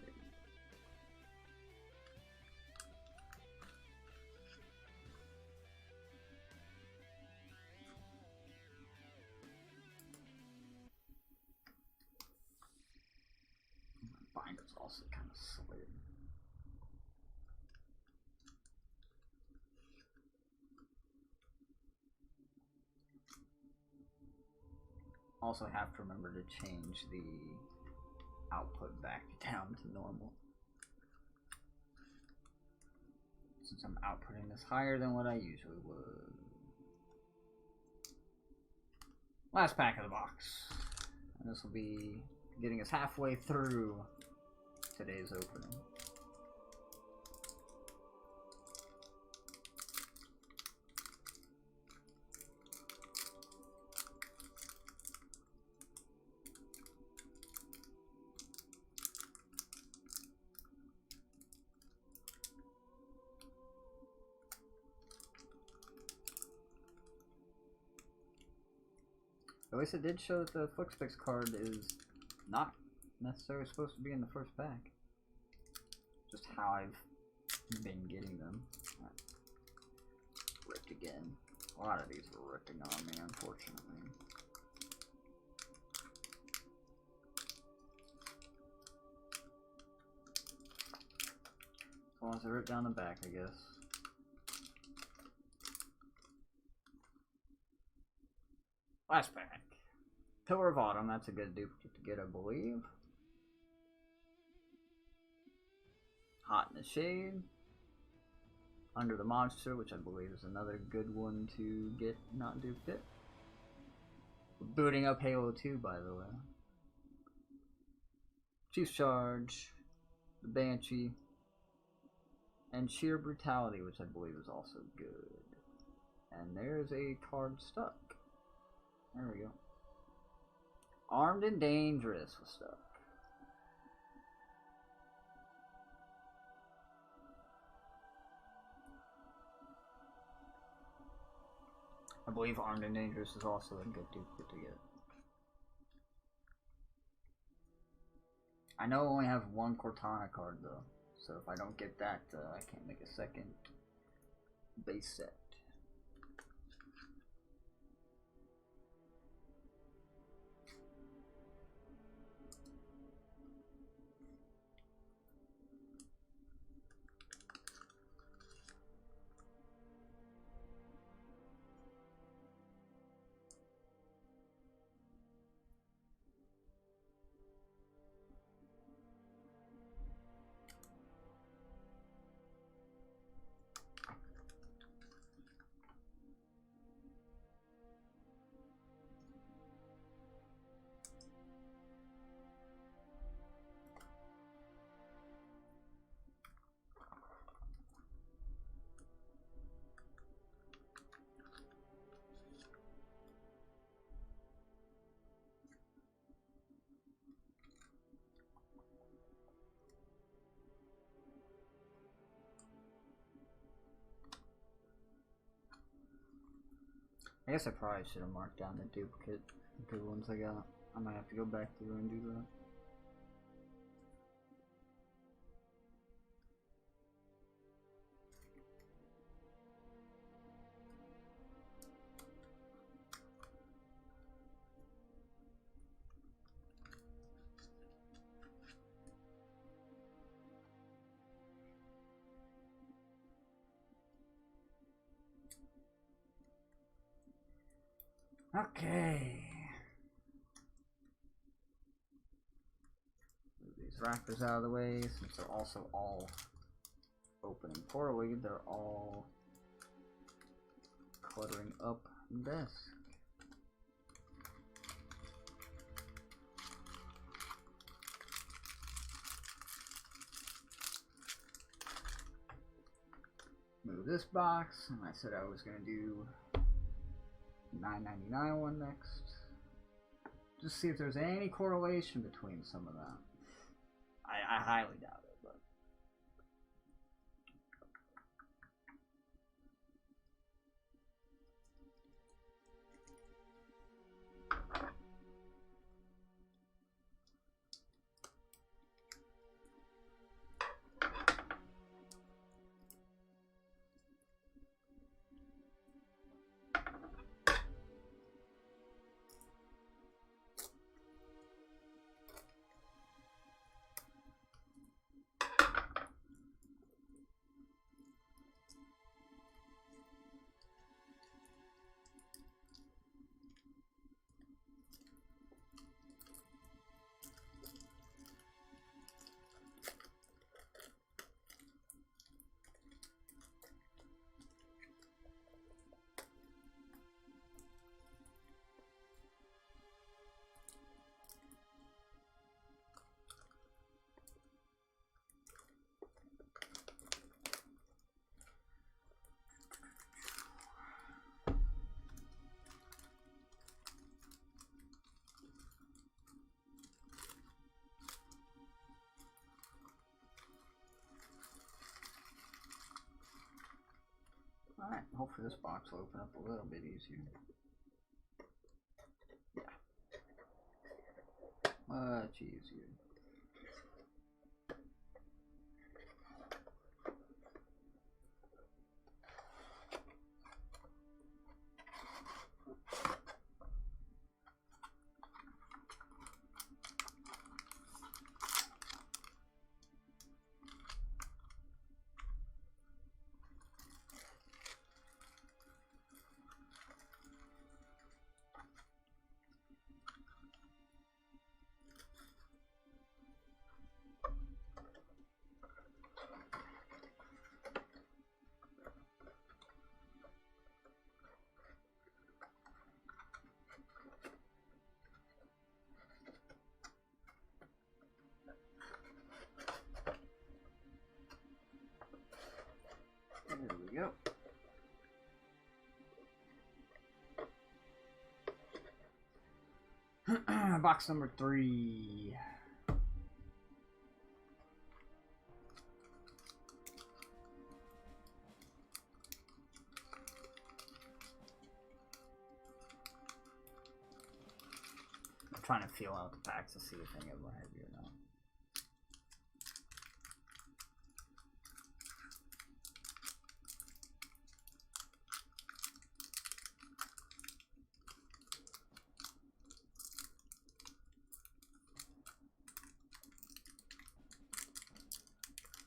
My binder's also kind of slid. Also have to remember to change the output back down to normal, since I'm outputting this higher than what I usually would. Last pack of the box, and this will be getting us halfway through today's opening. At least it did show that the Flixpix card is not necessarily supposed to be in the first pack. Just how I've been getting them. Right. Ripped again. A lot of these are ripping on me, unfortunately. As long as I rip down the back, I guess. Last pack. Pillar of Autumn, that's a good duplicate to get, I believe. Hot in the Shade. Under the Monster, which I believe is another good one to get, not duplicate. Booting up Halo 2, by the way. Chief's Charge. The Banshee. And Sheer Brutality, which I believe is also good. And there's a card stuck. There we go. Armed and Dangerous was stuck. I believe Armed and Dangerous is also a good duplicate to get. I know I only have one Cortana card though, so if I don't get that, I can't make a second base set. I guess I probably should have marked down the duplicate good ones I got. I might have to go back through and do that. Okay. Move these Raptors out of the way since they're also all opening poorly. They're all cluttering up the desk. Move this box, and I said I was going to do $9.99 one next. Just see if there's any correlation between some of that. I highly doubt it, but alright, hopefully this box will open up a little bit easier. Yeah. Much easier. There we go. Box number 3. I'm trying to feel out the packs to see if any of them are heavy or not.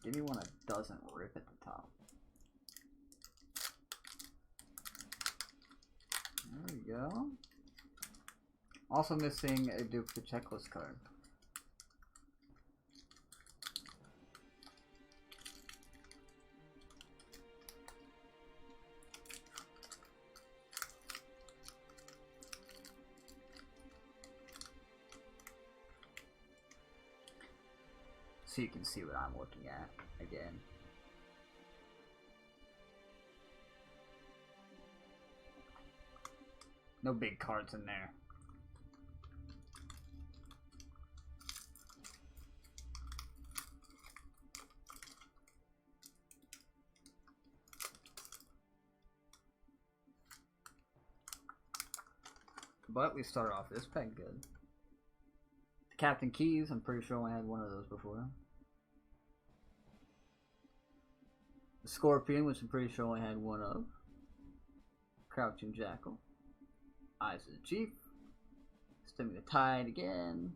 Give me one that doesn't rip at the top. There we go. Also missing a duplicate checklist card. So you can see what I'm looking at again. No big cards in there. But we started off this pack good. Captain Keys, I'm pretty sure I had one of those before. The Scorpion, which I'm pretty sure I had one of. Crouching Jackal. Eyes of the Chief. Stemming the Tide again.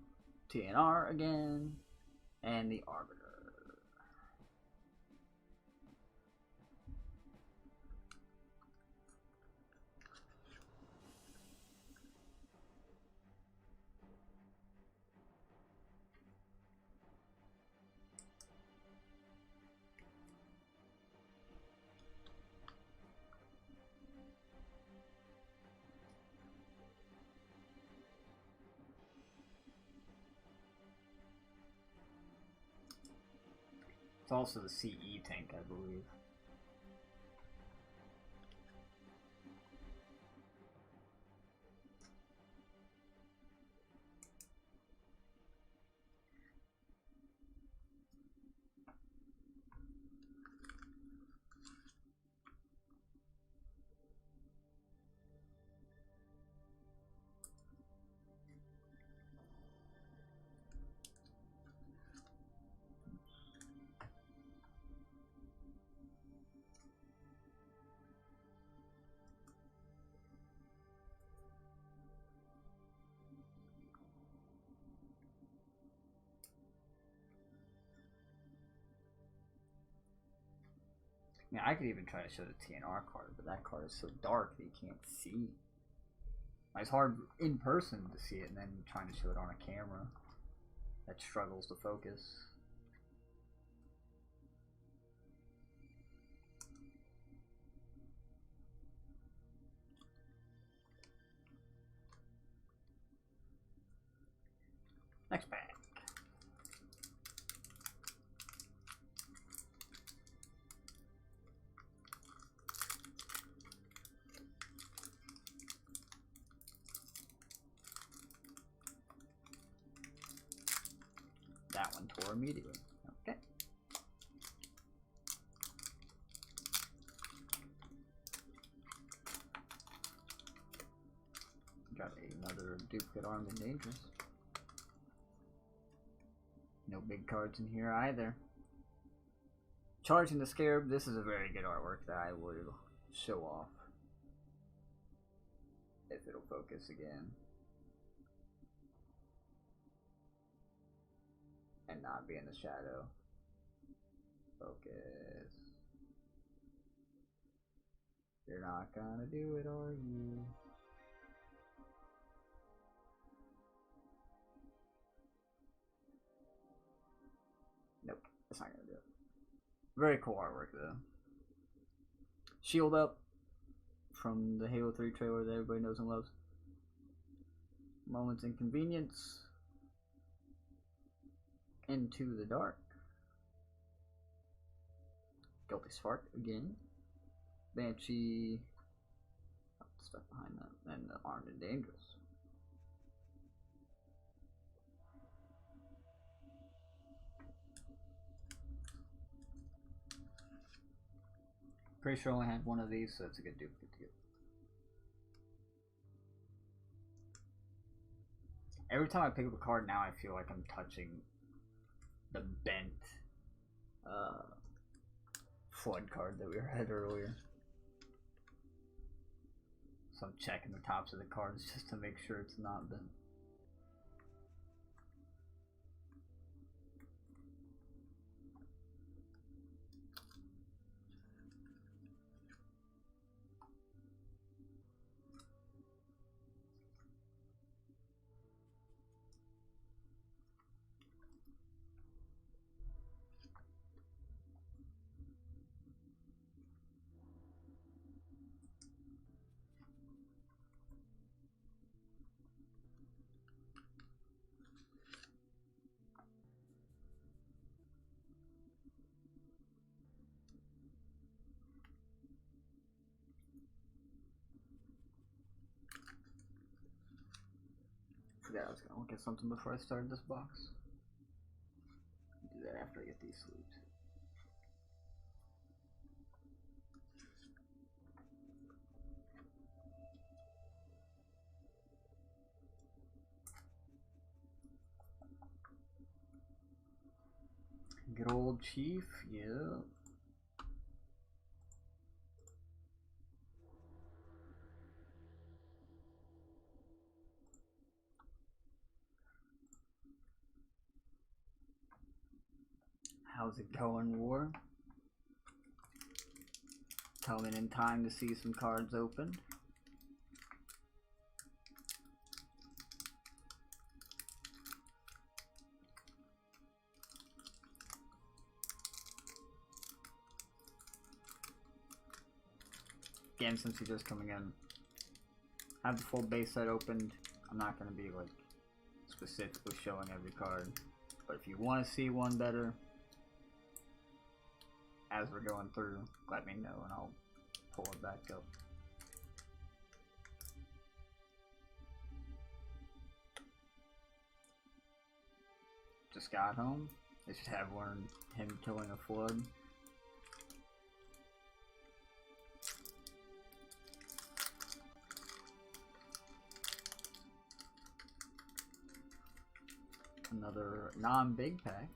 TNR again. And the Arbiter. It's also the CE tank, I believe. Yeah, I could even try to show the TNR card, but that card is so dark that you can't see. It's hard in person to see it, and then trying to show it on a camera that struggles to focus. Next pack. That one tore immediately. Okay. Got another duplicate Armed and Dangerous. No big cards in here either. Charging the Scarab, this is a very good artwork that I would show off. If it'll focus again. And not be in the shadow. Focus. You're not gonna do it, are you? Nope, it's not gonna do it. Very cool artwork though. Shield Up from the Halo 3 trailer that everybody knows and loves. Moment's Inconvenience. Into the Dark. Guilty Spark again. Banshee. Stuff behind that. And Armed and Dangerous. Pretty sure I only had one of these, so it's a good duplicate to get. Every time I pick up a card now, I feel like I'm touching the bent flood card that we had earlier. So I'm checking the tops of the cards just to make sure it's not bent. Forgot I was gonna look at something before I started this box. Do that after I get these sleeves. Good old Chief, yeah. How's it going, War? Coming in time to see some cards opened. Again, since you're just coming in, I have the full base set opened. I'm not going to be like specifically showing every card, but if you want to see one better as we're going through, let me know and I'll pull it back up. Just got home. They should have one him killing a flood. Another non-big pack.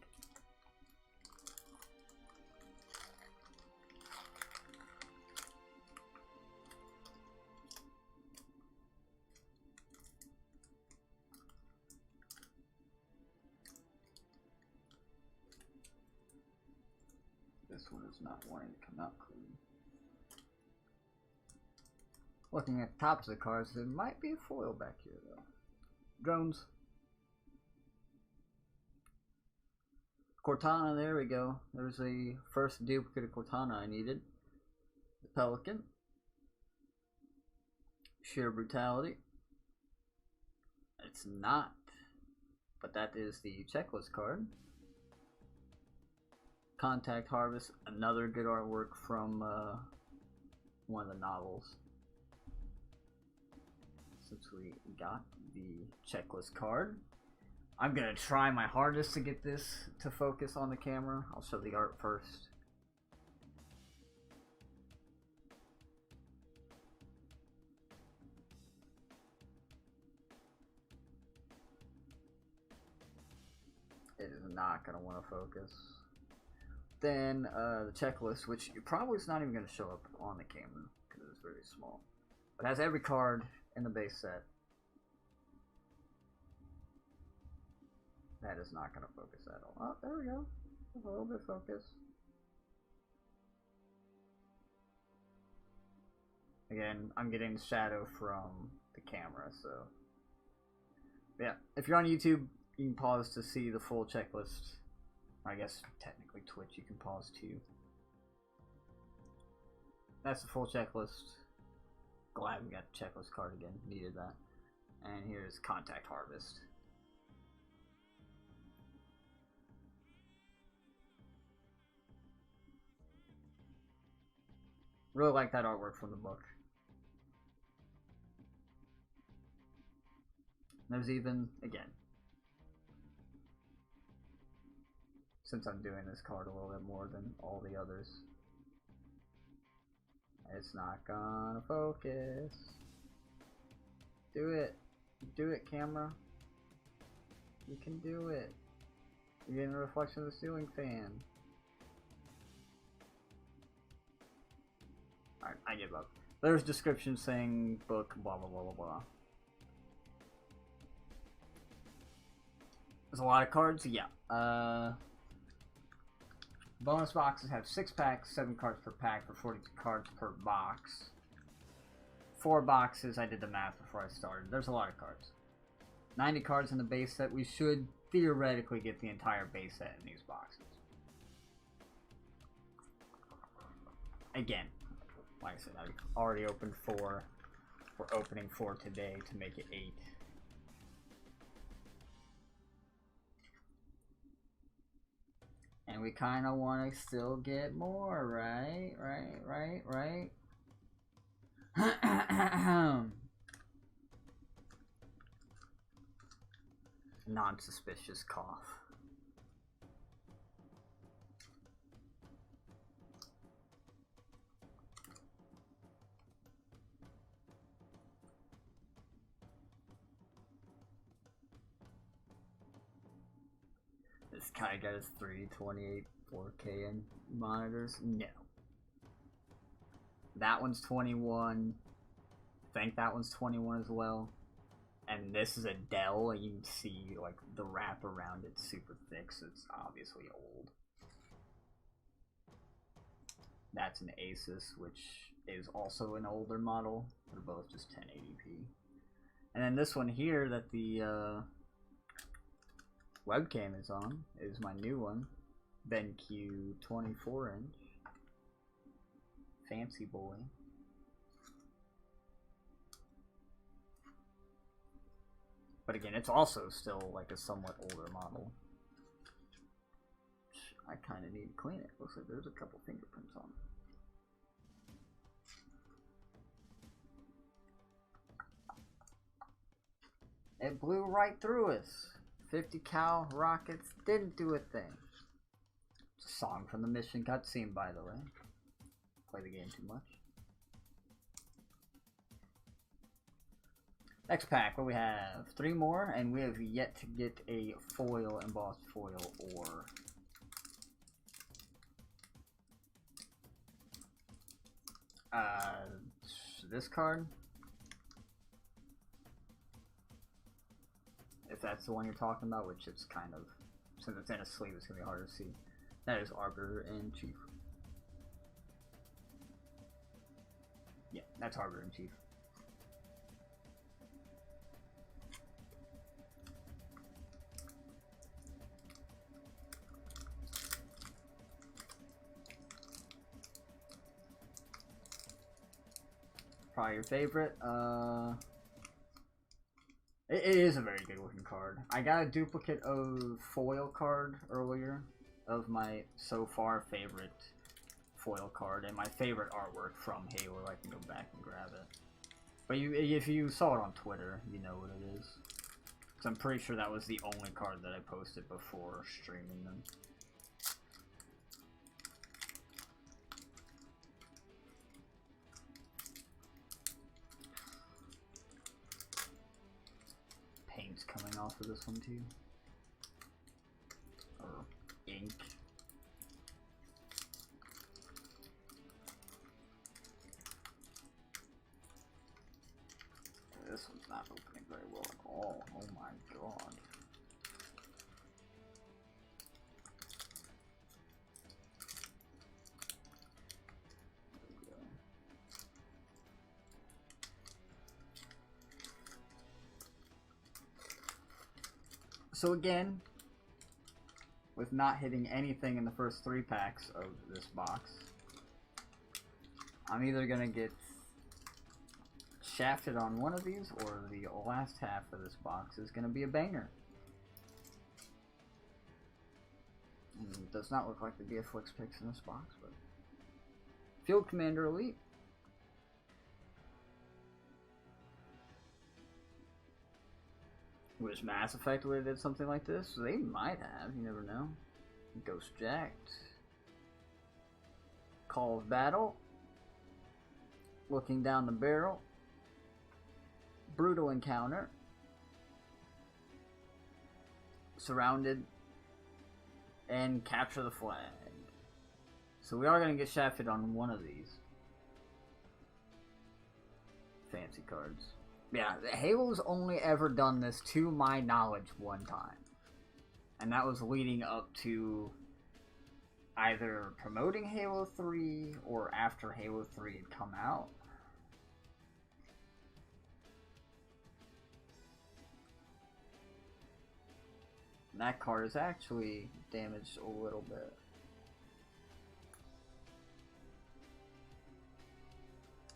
This one is not wanting to come out clean. Looking at the tops of the cards, there might be a foil back here though. Drones. Cortana, there we go. There's the first duplicate of Cortana I needed. The Pelican. Sheer Brutality. It's not, but that is the checklist card. Contact Harvest, another good artwork from one of the novels. Since we got the checklist card, I'm gonna try my hardest to get this to focus on the camera. I'll show the art first. It is not going to want to focus. Then the checklist, which probably is not even going to show up on the camera because it's very small. It has every card in the base set. That is not going to focus at all. Oh, there we go. A little bit focus. Again, I'm getting shadow from the camera, so yeah. If you're on YouTube, you can pause to see the full checklist. I guess technically Twitch you can pause too. That's the full checklist. Glad we got the checklist card again. Needed that. And here's Contact Harvest. Really like that artwork from the book. There's even, again, since I'm doing this card a little bit more than all the others, it's not gonna focus. Do it. Do it, camera. You can do it. You're getting a reflection of the ceiling fan. Alright, I give up. There's description saying book, blah blah blah blah blah. There's a lot of cards, yeah. Bonus boxes have 6 packs, 7 cards per pack for 42 cards per box. 4 boxes, I did the math before I started. There's a lot of cards. 90 cards in the base set. We should theoretically get the entire base set in these boxes. Again, like I said, I've already opened 4. We're opening 4 today to make it 8. And we kind of want to still get more, right? Right? Non-suspicious cough. This guy got his 328 4K in monitors. No. That one's 21. I think that one's 21 as well. And this is a Dell, and you can see like the wrap around it super thick, so it's obviously old. That's an Asus, which is also an older model. They're both just 1080p. And then this one here that the webcam is on is my new one, BenQ 24-inch. Fancy boy. But again, it's also still like a somewhat older model. I kind of need to clean it. Looks like there's a couple fingerprints on it. It blew right through us. 50 cal rockets didn't do a thing. It's a song from the mission cutscene, by the way. Play the game too much. Next pack, what we have? 3 more, and we have yet to get a foil, embossed foil, or this card. If that's the one you're talking about, which it's kind of, since it's in a sleeve, it's gonna be harder to see. That is Arbiter in Chief. Yeah, that's Arbiter in Chief. Probably your favorite. It is a very good looking card. I got a duplicate of foil card earlier of my so far favorite foil card and my favorite artwork from Halo. I can go back and grab it. But if you saw it on Twitter, you know what it is. So I'm pretty sure that was the only card that I posted before streaming them. Paint's coming off of this one too. ink. This one's not opening very well at all. Oh my god. So again, with not hitting anything in the first 3 packs of this box, I'm either gonna get shafted on one of these, or the last half of this box is gonna be a banger. It does not look like there'd be a Flix Pix in this box, but Field Commander Elite. Wish Mass Effect would have did something like this? They might have, you never know. Ghost Jacked. Call of Battle. Looking Down the Barrel. Brutal Encounter. Surrounded. And Capture the Flag. So we are going to get shafted on one of these. Fancy cards. Yeah, Halo's only ever done this, to my knowledge, one time. And that was leading up to either promoting Halo 3 or after Halo 3 had come out. And that card is actually damaged a little bit.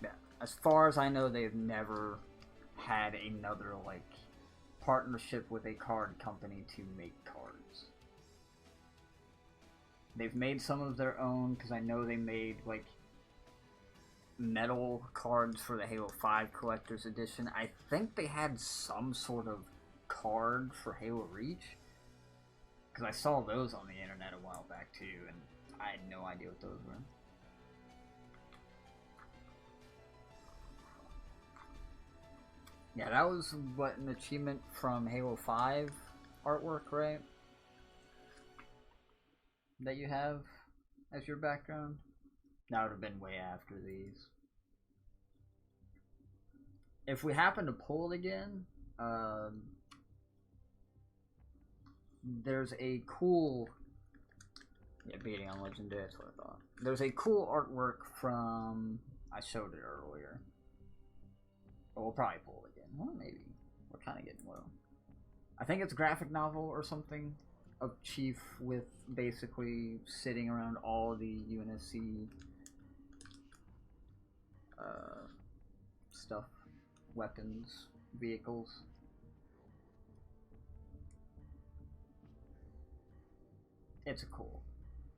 Yeah, as far as I know, they've never had another, like, partnership with a card company to make cards. They've made some of their own, because I know they made, like, metal cards for the Halo 5 Collector's Edition. I think they had some sort of card for Halo Reach, because I saw those on the internet a while back too, and I had no idea what those were. Yeah, that was, what, an achievement from Halo 5 artwork, right? That you have as your background? That would have been way after these. If we happen to pull it again, there's a cool... Yeah, beating on Legendary, that's what I thought. There's a cool artwork from... I showed it earlier. But we'll probably pull it again. Well, maybe. We're kind of getting low. I think it's a graphic novel or something of Chief with basically sitting around all the UNSC stuff. Weapons, vehicles. It's a cool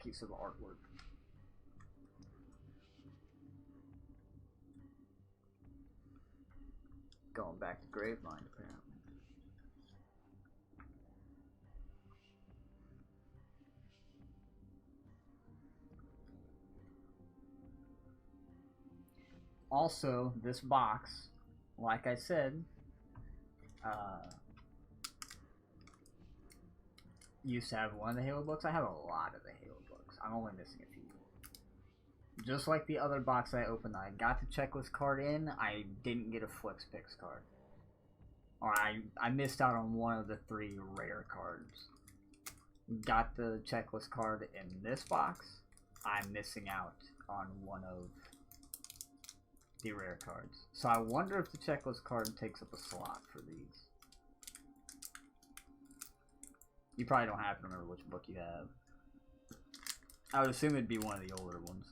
piece of artwork. Going back to Gravemind, apparently. Also, this box, like I said, used to have one of the Halo books. I have a lot of the Halo books. I'm only missing a few. Just like the other box I opened, I got the checklist card in, I didn't get a Flix Pix card. Or I missed out on one of the 3 rare cards. Got the checklist card in this box, I'm missing out on one of the rare cards. So I wonder if the checklist card takes up a slot for these. You probably don't happen to remember which book you have. I would assume it'd be one of the older ones.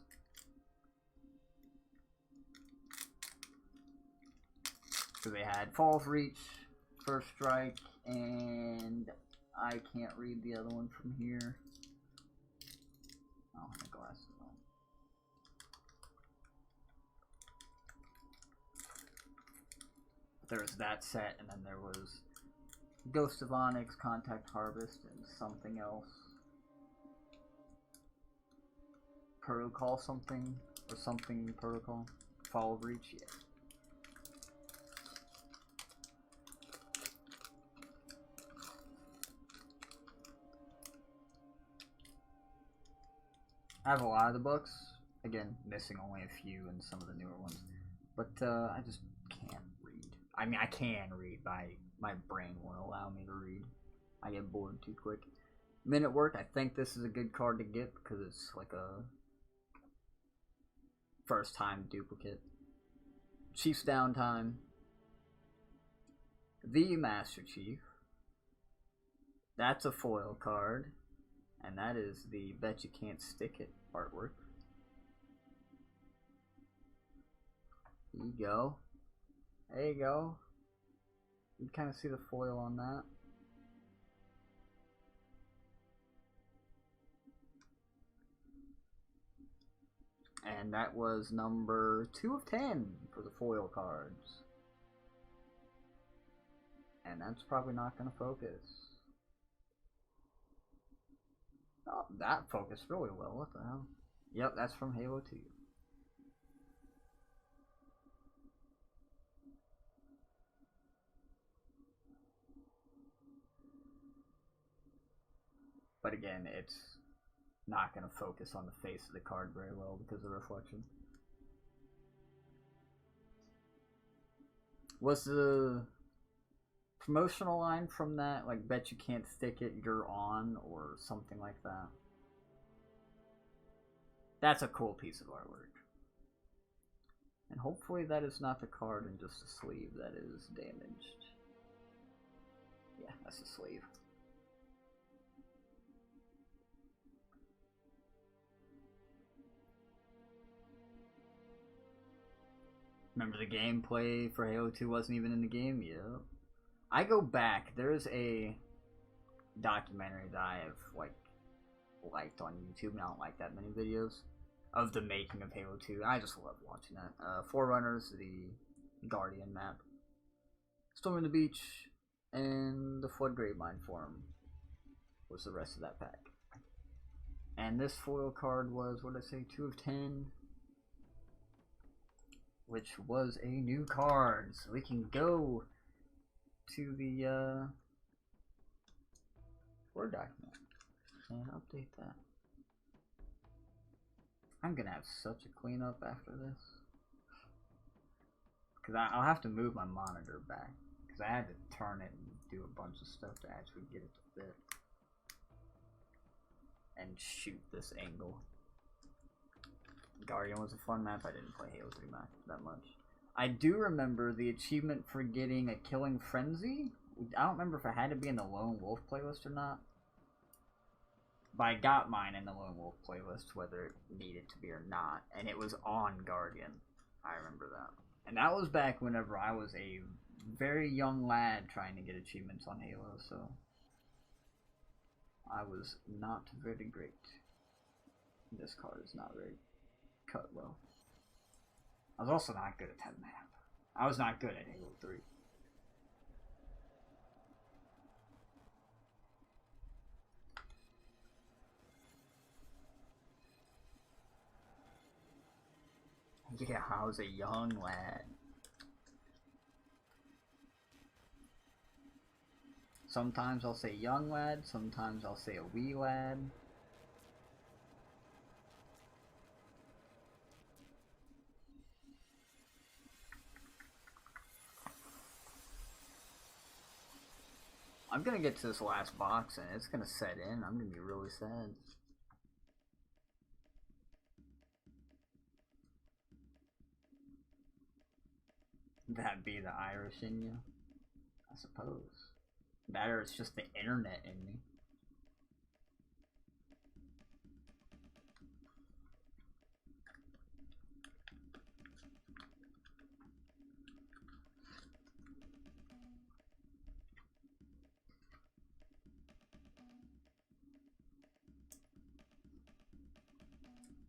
So they had Fall of Reach, First Strike, and I can't read the other one from here. I don't have my glasses on. There was that set, and then there was Ghost of Onyx, Contact Harvest, and something else. Protocol something, or something Protocol. Fall of Reach, yeah. I have a lot of the books. Again, missing only a few and some of the newer ones. But I just can't read. I mean, I can read, but my brain won't allow me to read. I get bored too quick. Men at Work, I think this is a good card to get because it's like a first time duplicate. Chief's Downtime. The Master Chief. That's a foil card. And that is the Bet You Can't Stick It artwork. There you go. There you go. You can kind of see the foil on that. And that was number 2 of 10 for the foil cards. And that's probably not going to focus. Oh, that focused really well. What the hell? Yep, that's from Halo 2. But again, it's not going to focus on the face of the card very well because of the reflection. Was the promotional line from that like Bet You Can't Stick It, You're On, or something like that? That's a cool piece of artwork. And hopefully that is not the card and just a sleeve that is damaged. Yeah, that's the sleeve. Remember the gameplay for Halo 2 wasn't even in the game? Yeah. I go back. There's a documentary that I have liked on YouTube, and I don't like that many videos of the making of Halo 2. I just love watching that. Forerunners, the Guardian map, Storming the Beach, and the Flood Gravemind Forum was the rest of that pack. And this foil card was, what did I say, 2 of 10? Which was a new card, so we can go to the Word document and update that. I'm gonna have such a cleanup after this, because I'll have to move my monitor back, because I had to turn it and do a bunch of stuff to actually get it to fit and shoot this angle. Guardian was a fun map. I didn't play Halo 3 map that much. I do remember the achievement for getting a Killing Frenzy. I don't remember if it had to be in the Lone Wolf playlist or not. But I got mine in the Lone Wolf playlist, whether it needed to be or not. And it was on Guardian. I remember that. And that was back whenever I was a very young lad trying to get achievements on Halo, so I was not very great. This card is not very cut well. I was also not good at that map. I was not good at Halo 3. Yeah, I was a young lad. Sometimes I'll say young lad, sometimes I'll say a wee lad. I'm gonna get to this last box and it's gonna set in. I'm gonna be really sad. That be the Irish in you? I suppose. That or it's just the internet in me.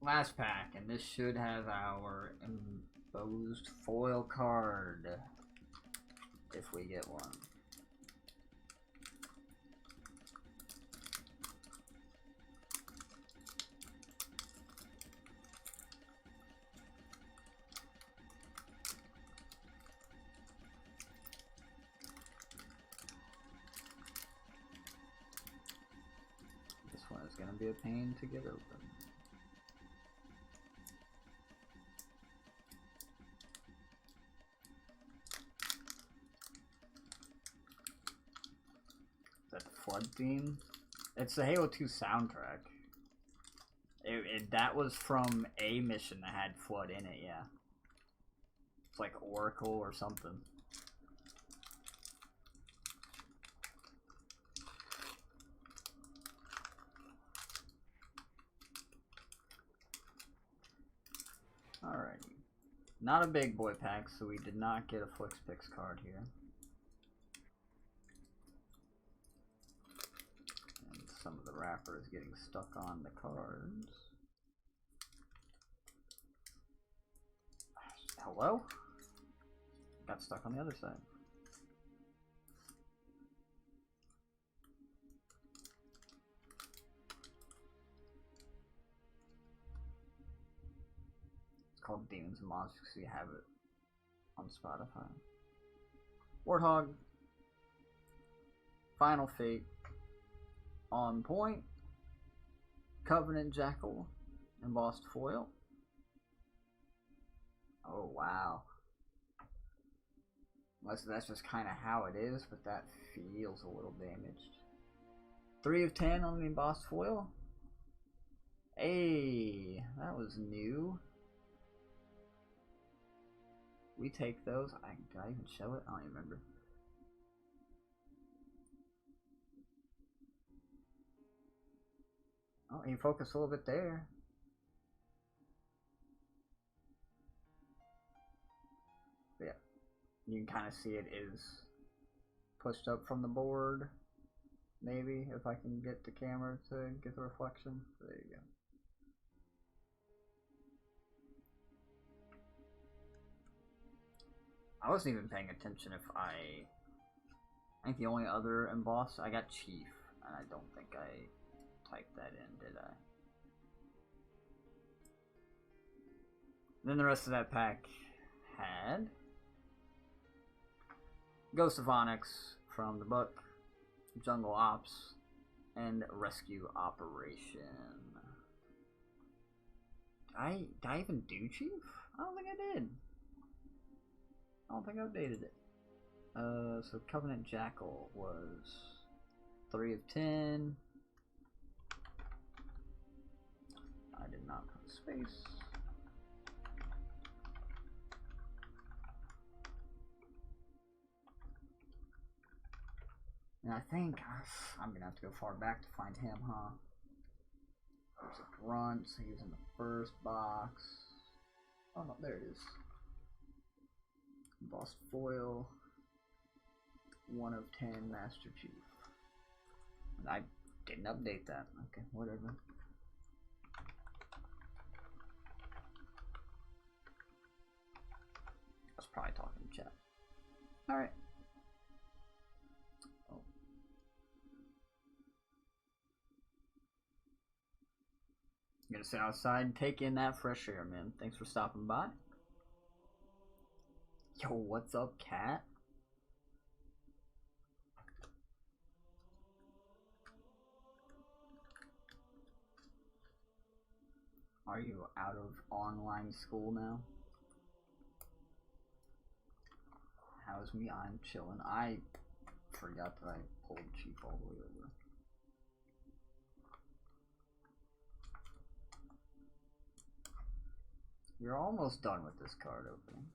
Last pack, and this should have our embossed foil card, if we get one. This one is going to be a pain to get open. theme. It's the Halo 2 soundtrack. That was from a mission that had Flood in it, yeah. It's like Oracle or something. Alrighty. Not a big boy pack, so we did not get a FlixPix card here. And some of the wrapper is getting stuck on the cards. Hello? Got stuck on the other side. It's called Demons and Monsters, so you have it on Spotify. Warthog. Final Fate. On Point. Covenant Jackal. Embossed foil. Oh, wow. Unless that's just kind of how it is, but that feels a little damaged. 3 of 10 on the embossed foil. Hey, that was new. We take those. Did I even show it? I don't even remember. Oh, you focus a little bit there. Yeah, you can kind of see it is pushed up from the board. Maybe if I can get the camera to get the reflection. There you go. I wasn't even paying attention if I think the only other emboss I got Chief, and I don't think I typed that in, did I? And then the rest of that pack had Ghost of Onyx from the book, Jungle Ops, and Rescue Operation. Did I even do Chief? I don't think I did. I don't think I updated it. So Covenant Jackal was 3 of 10. I did not put space. And I think I'm gonna have to go far back to find him, huh? There's a grunt, so he's in the first box. Oh no, there it is. Embossed foil. 1 of 10 Master Chief. And I didn't update that. Okay, whatever. I was probably talking to chat. Alright. Oh. I'm gonna sit outside and take in that fresh air, man. Thanks for stopping by. Yo, what's up, cat? Are you out of online school now? How's me? I'm chilling. I forgot that I pulled Chief all the way over. We're almost done with this card opening.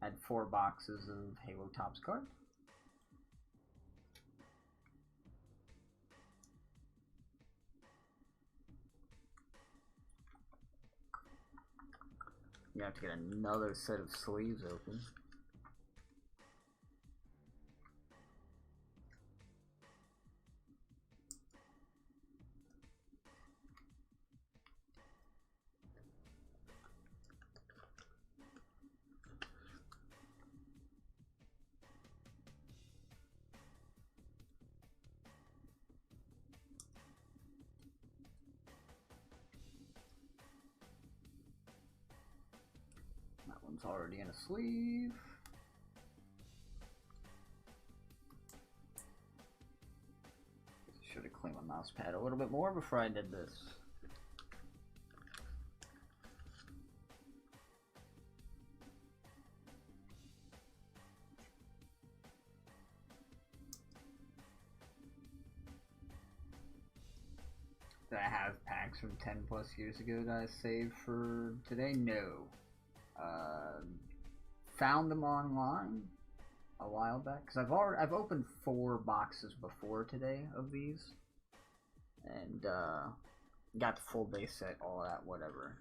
Had 4 boxes of Halo Topps cards. You have to get another set of sleeves open. One's already in a sleeve. Should have cleaned my mouse pad a little bit more before I did this. Did I have packs from 10 plus years ago that I saved for today? No. Found them online a while back because I've opened 4 boxes before today of these, and got the full base set, all that, whatever.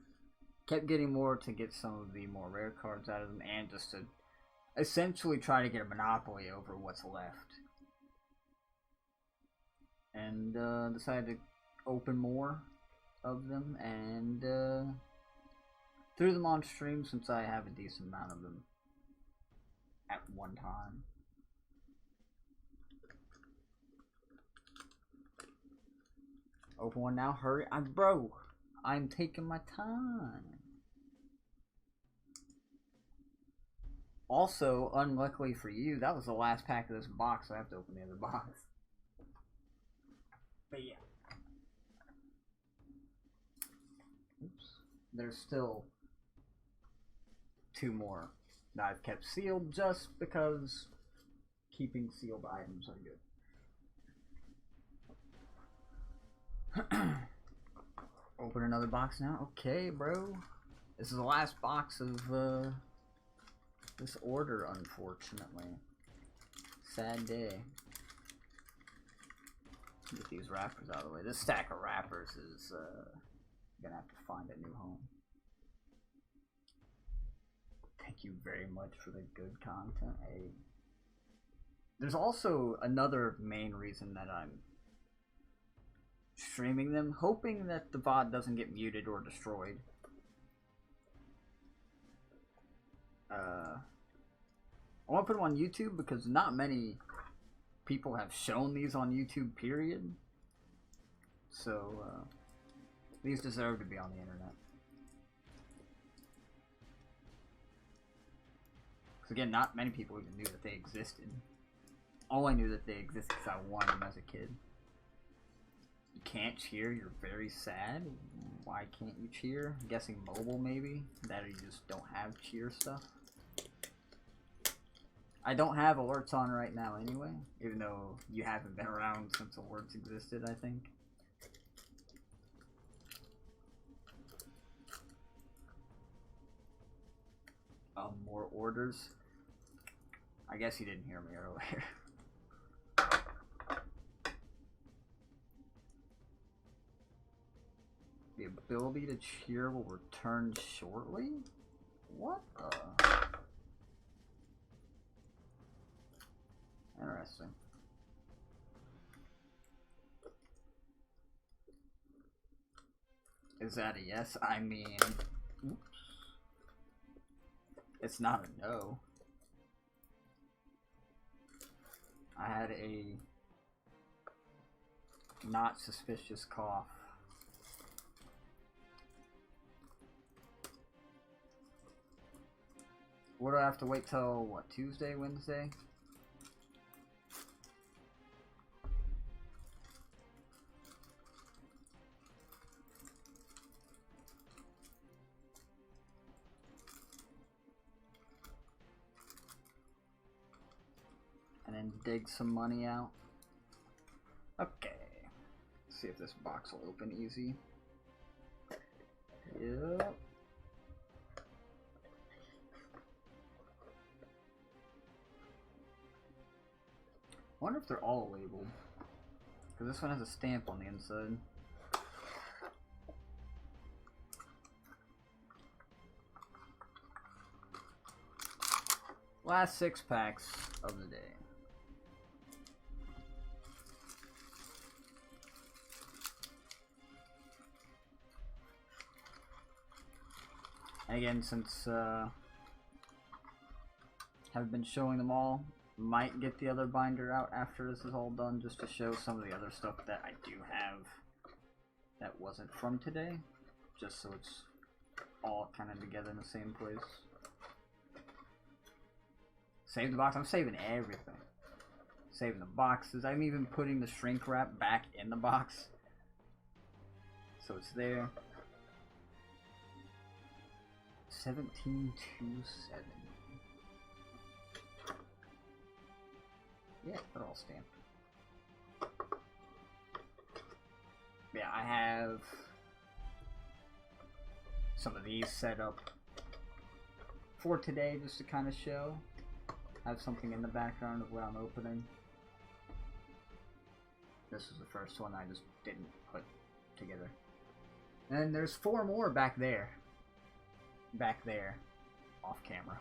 Kept getting more to get some of the more rare cards out of them, and just to essentially try to get a monopoly over what's left. And decided to open more of them, and threw them on stream since I have a decent amount of them at one time. Open one now, hurry. Bro, I'm taking my time. Also, unluckily for you, that was the last pack of this box, so I have to open the other box. But yeah. Oops. There's still 2 more that I've kept sealed just because keeping sealed items are good. Open another box now. Okay, bro. This is the last box of this order, unfortunately. Sad day. Get these wrappers out of the way. This stack of wrappers is gonna have to find a new home. Thank you very much for the good content. Hey. There's also another main reason that I'm streaming them, hoping that the VOD doesn't get muted or destroyed. I want to put them on YouTube because not many people have shown these on YouTube, period. So, these deserve to be on the internet. Because again, not many people even knew that they existed. All I knew that they existed because I wanted them as a kid. You can't cheer, you're very sad. Why can't you cheer? I'm guessing mobile, maybe? That or you just don't have cheer stuff. I don't have alerts on right now anyway, even though you haven't been around since alerts existed, I think. More orders. I guess you didn't hear me earlier. The ability to cheer will return shortly? What the? Interesting. Is that a yes? I mean, oops. It's not a no. I had a not suspicious cough. What do I have to wait till, what, Tuesday, Wednesday? And then dig some money out. Okay. Let's see if this box will open easy. Yep. I wonder if they're all labeled. Because this one has a stamp on the inside. Last 6 packs of the day. And again, since I've been showing them all, might get the other binder out after this is all done, just to show some of the other stuff that I do have that wasn't from today, just so it's all kind of together in the same place. Save the box. I'm saving everything. Saving the boxes. I'm even putting the shrink wrap back in the box, so it's there. 1727. Yeah, they're all stamped. Yeah, I have some of these set up for today just to kind of show. I have something in the background of what I'm opening. This is the first one I just didn't put together. And there's 4 more back there. Back there. Off camera.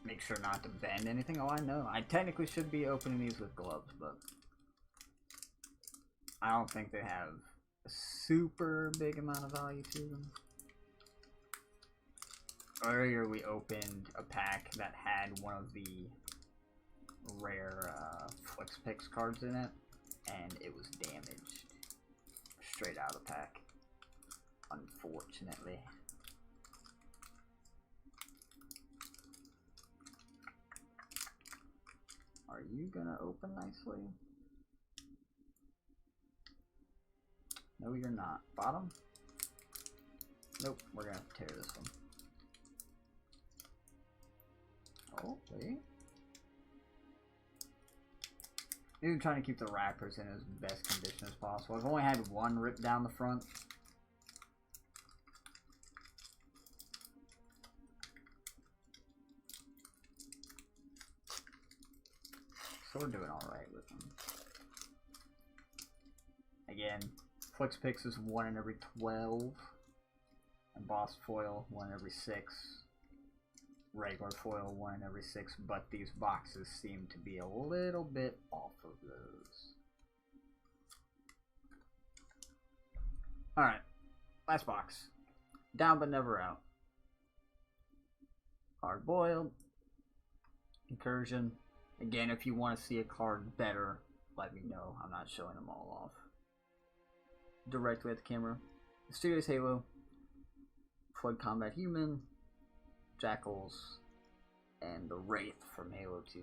Make sure not to bend anything. Oh, I know. I technically should be opening these with gloves, but I don't think they have a super big amount of value to them. Earlier we opened a pack that had one of the rare FlexPix cards in it, and it was damaged straight out of the pack, unfortunately. Are you gonna open nicely? No, you're not. Bottom? Nope, we're gonna tear this one. Oh, wait. I'm trying to keep the wrappers in as best condition as possible. I've only had one rip down the front. So we're doing alright with them. Again, FlexPix is 1 in every 12. And Boss Foil 1 in every 6. Regular foil 1 in every 6, but these boxes seem to be a little bit off of those. Alright, last box. Down but never out. Hard boiled. Incursion. Again, if you want to see a card better, let me know. I'm not showing them all off directly at the camera. Mysterious Halo. Flood Combat Human. Jackals, and the Wraith from Halo 2.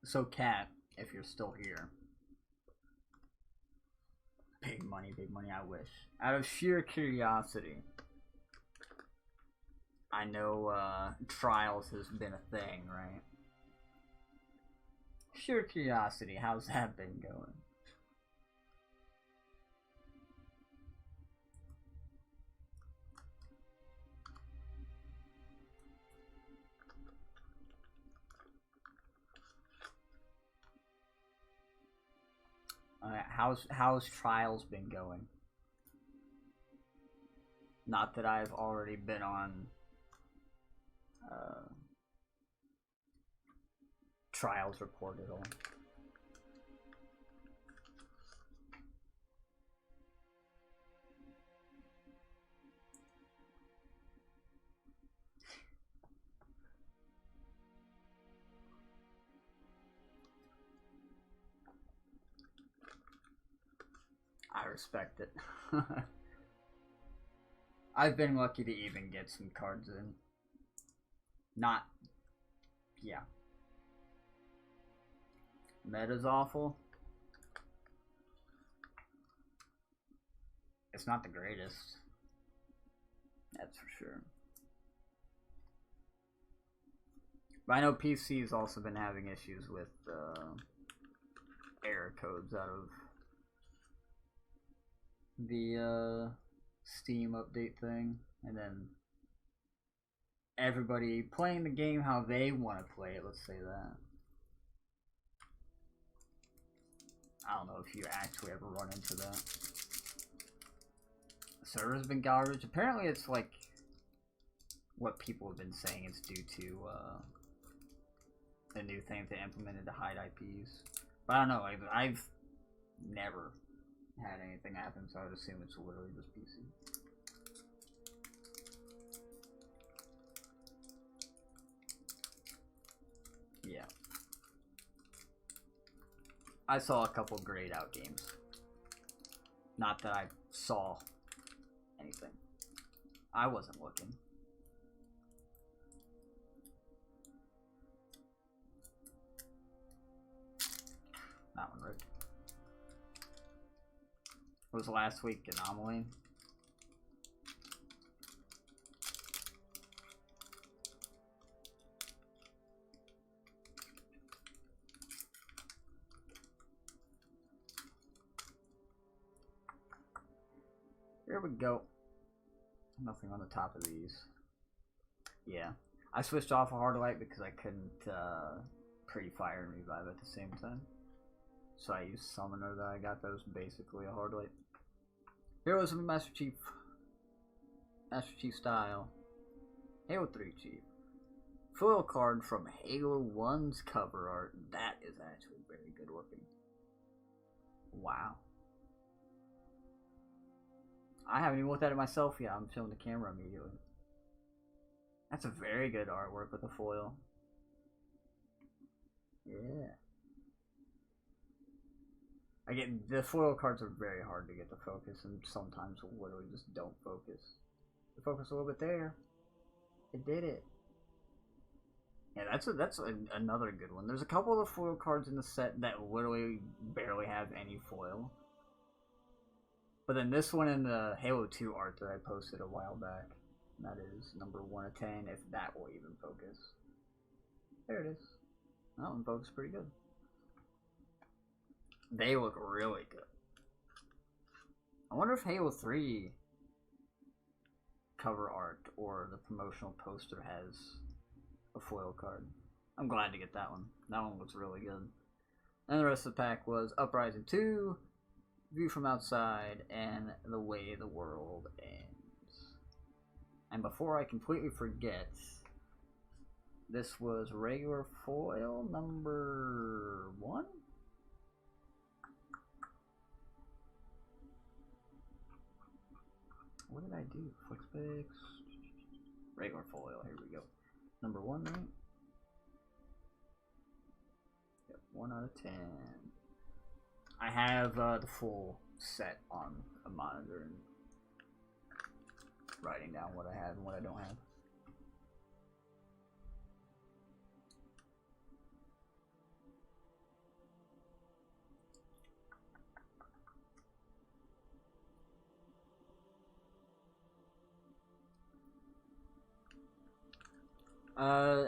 So Cat, if you're still here. Big money, I wish. Out of sheer curiosity, I know Trials has been a thing, right? Sheer curiosity, how's that been going? How's Trials been going? Not that I've already been on Trials report at all. I respect it. I've been lucky to even get some cards in. Not, yeah. Meta's awful. It's not the greatest. That's for sure. But I know PC has also been having issues with error codes out of the Steam update thing, and then everybody playing the game how they want to play it, let's say that. I don't know if you actually ever run into that. The server's been garbage. Apparently it's like what people have been saying it's due to the new thing they implemented to hide IPs. But I don't know, I've never had anything happen, so I would assume it's literally just PC. Yeah. I saw a couple grayed out games. Not that I saw anything. I wasn't looking. That one right. It was last week, Anomaly. Here we go. Nothing on the top of these. Yeah. I switched off a hard light because I couldn't pre-fire and revive at the same time. So I used Summoner that I got that was basically a hard light. Heroes of Master Chief. Master Chief style. Halo 3 Chief. Foil card from Halo 1's cover art. That is actually very good looking. Wow. I haven't even looked at it myself yet. I'm filming the camera immediately. That's a very good artwork with the foil. Yeah. Again, the foil cards are very hard to get to focus, and sometimes literally just don't focus. It focused a little bit there. It did it. Yeah, that's another good one. There's a couple of foil cards in the set that literally barely have any foil. But then this one in the Halo 2 art that I posted a while back, that is number 1 of 10, if that will even focus. There it is. That one focused pretty good. They look really good. I wonder if Halo 3 cover art or the promotional poster has a foil card. I'm glad to get that one. That one looks really good. And the rest of the pack was Uprising 2, View from Outside, and The Way the World Ends. And before I completely forget, this was regular foil number 1? What did I do? Flixbix. Regular foil, here we go. Number 1, right? Yep, 1 out of 10. I have the full set on a monitor and writing down what I have and what I don't have.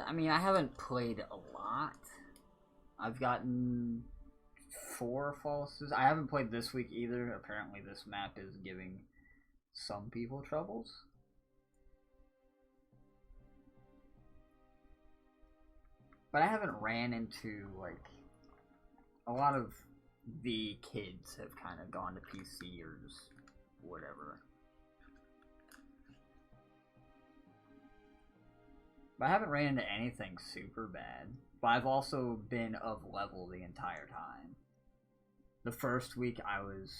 I mean, I haven't played a lot. I've gotten 4 falses. I haven't played this week either. Apparently this map is giving some people troubles. But I haven't ran into, like, a lot of the kids have kind of gone to PC or just whatever. But I haven't ran into anything super bad. But I've also been of level the entire time. The first week I was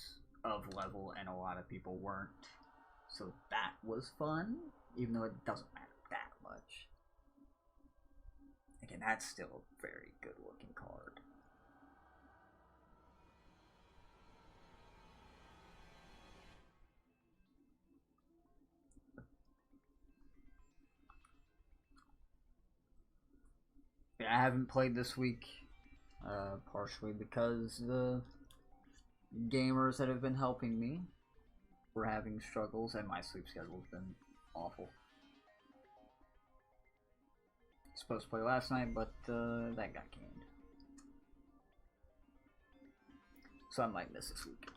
of level and a lot of people weren't. So that was fun, even though it doesn't matter that much. Again, that's still a very good looking card. Yeah, I haven't played this week, partially because the gamers that have been helping me were having struggles, and my sleep schedule's been awful. Supposed to play last night, but that got canned. So I might miss this week.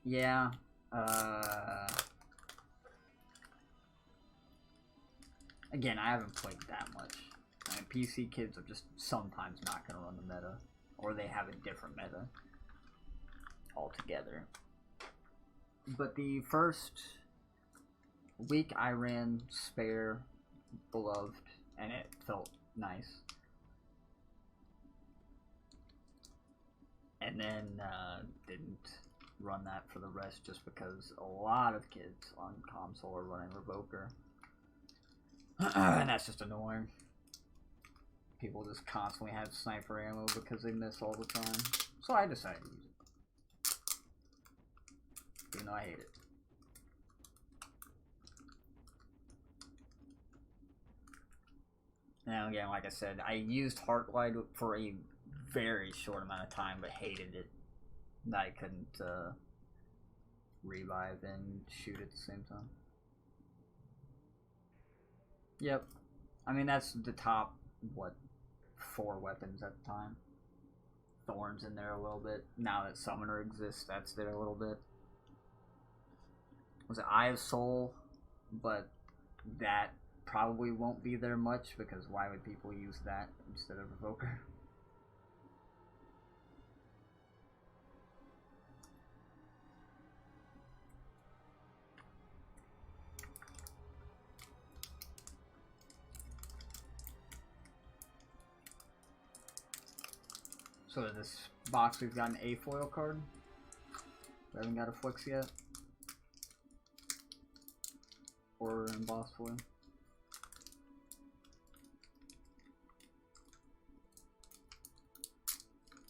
Yeah, again, I haven't played that much. I mean, PC kids are just sometimes not going to run the meta, or they have a different meta altogether. But the first week I ran Spare, Beloved, and it felt nice. And then didn't run that for the rest just because a lot of kids on console are running Revoker. And that's just annoying. People just constantly have sniper ammo because they miss all the time. So I decided to use it. even though I hate it. Now again, like I said, I used Heartlight for a very short amount of time, but hated it. I couldn't revive and shoot at the same time. Yep. I mean, that's the top, what, 4 weapons at the time. Thorns in there a little bit. Now that Summoner exists, that's there a little bit. Was it Eye of Soul? But that probably won't be there much, because why would people use that instead of Evoker? So in this box we've got an A foil card. We haven't got a Flicks yet. Or embossed foil.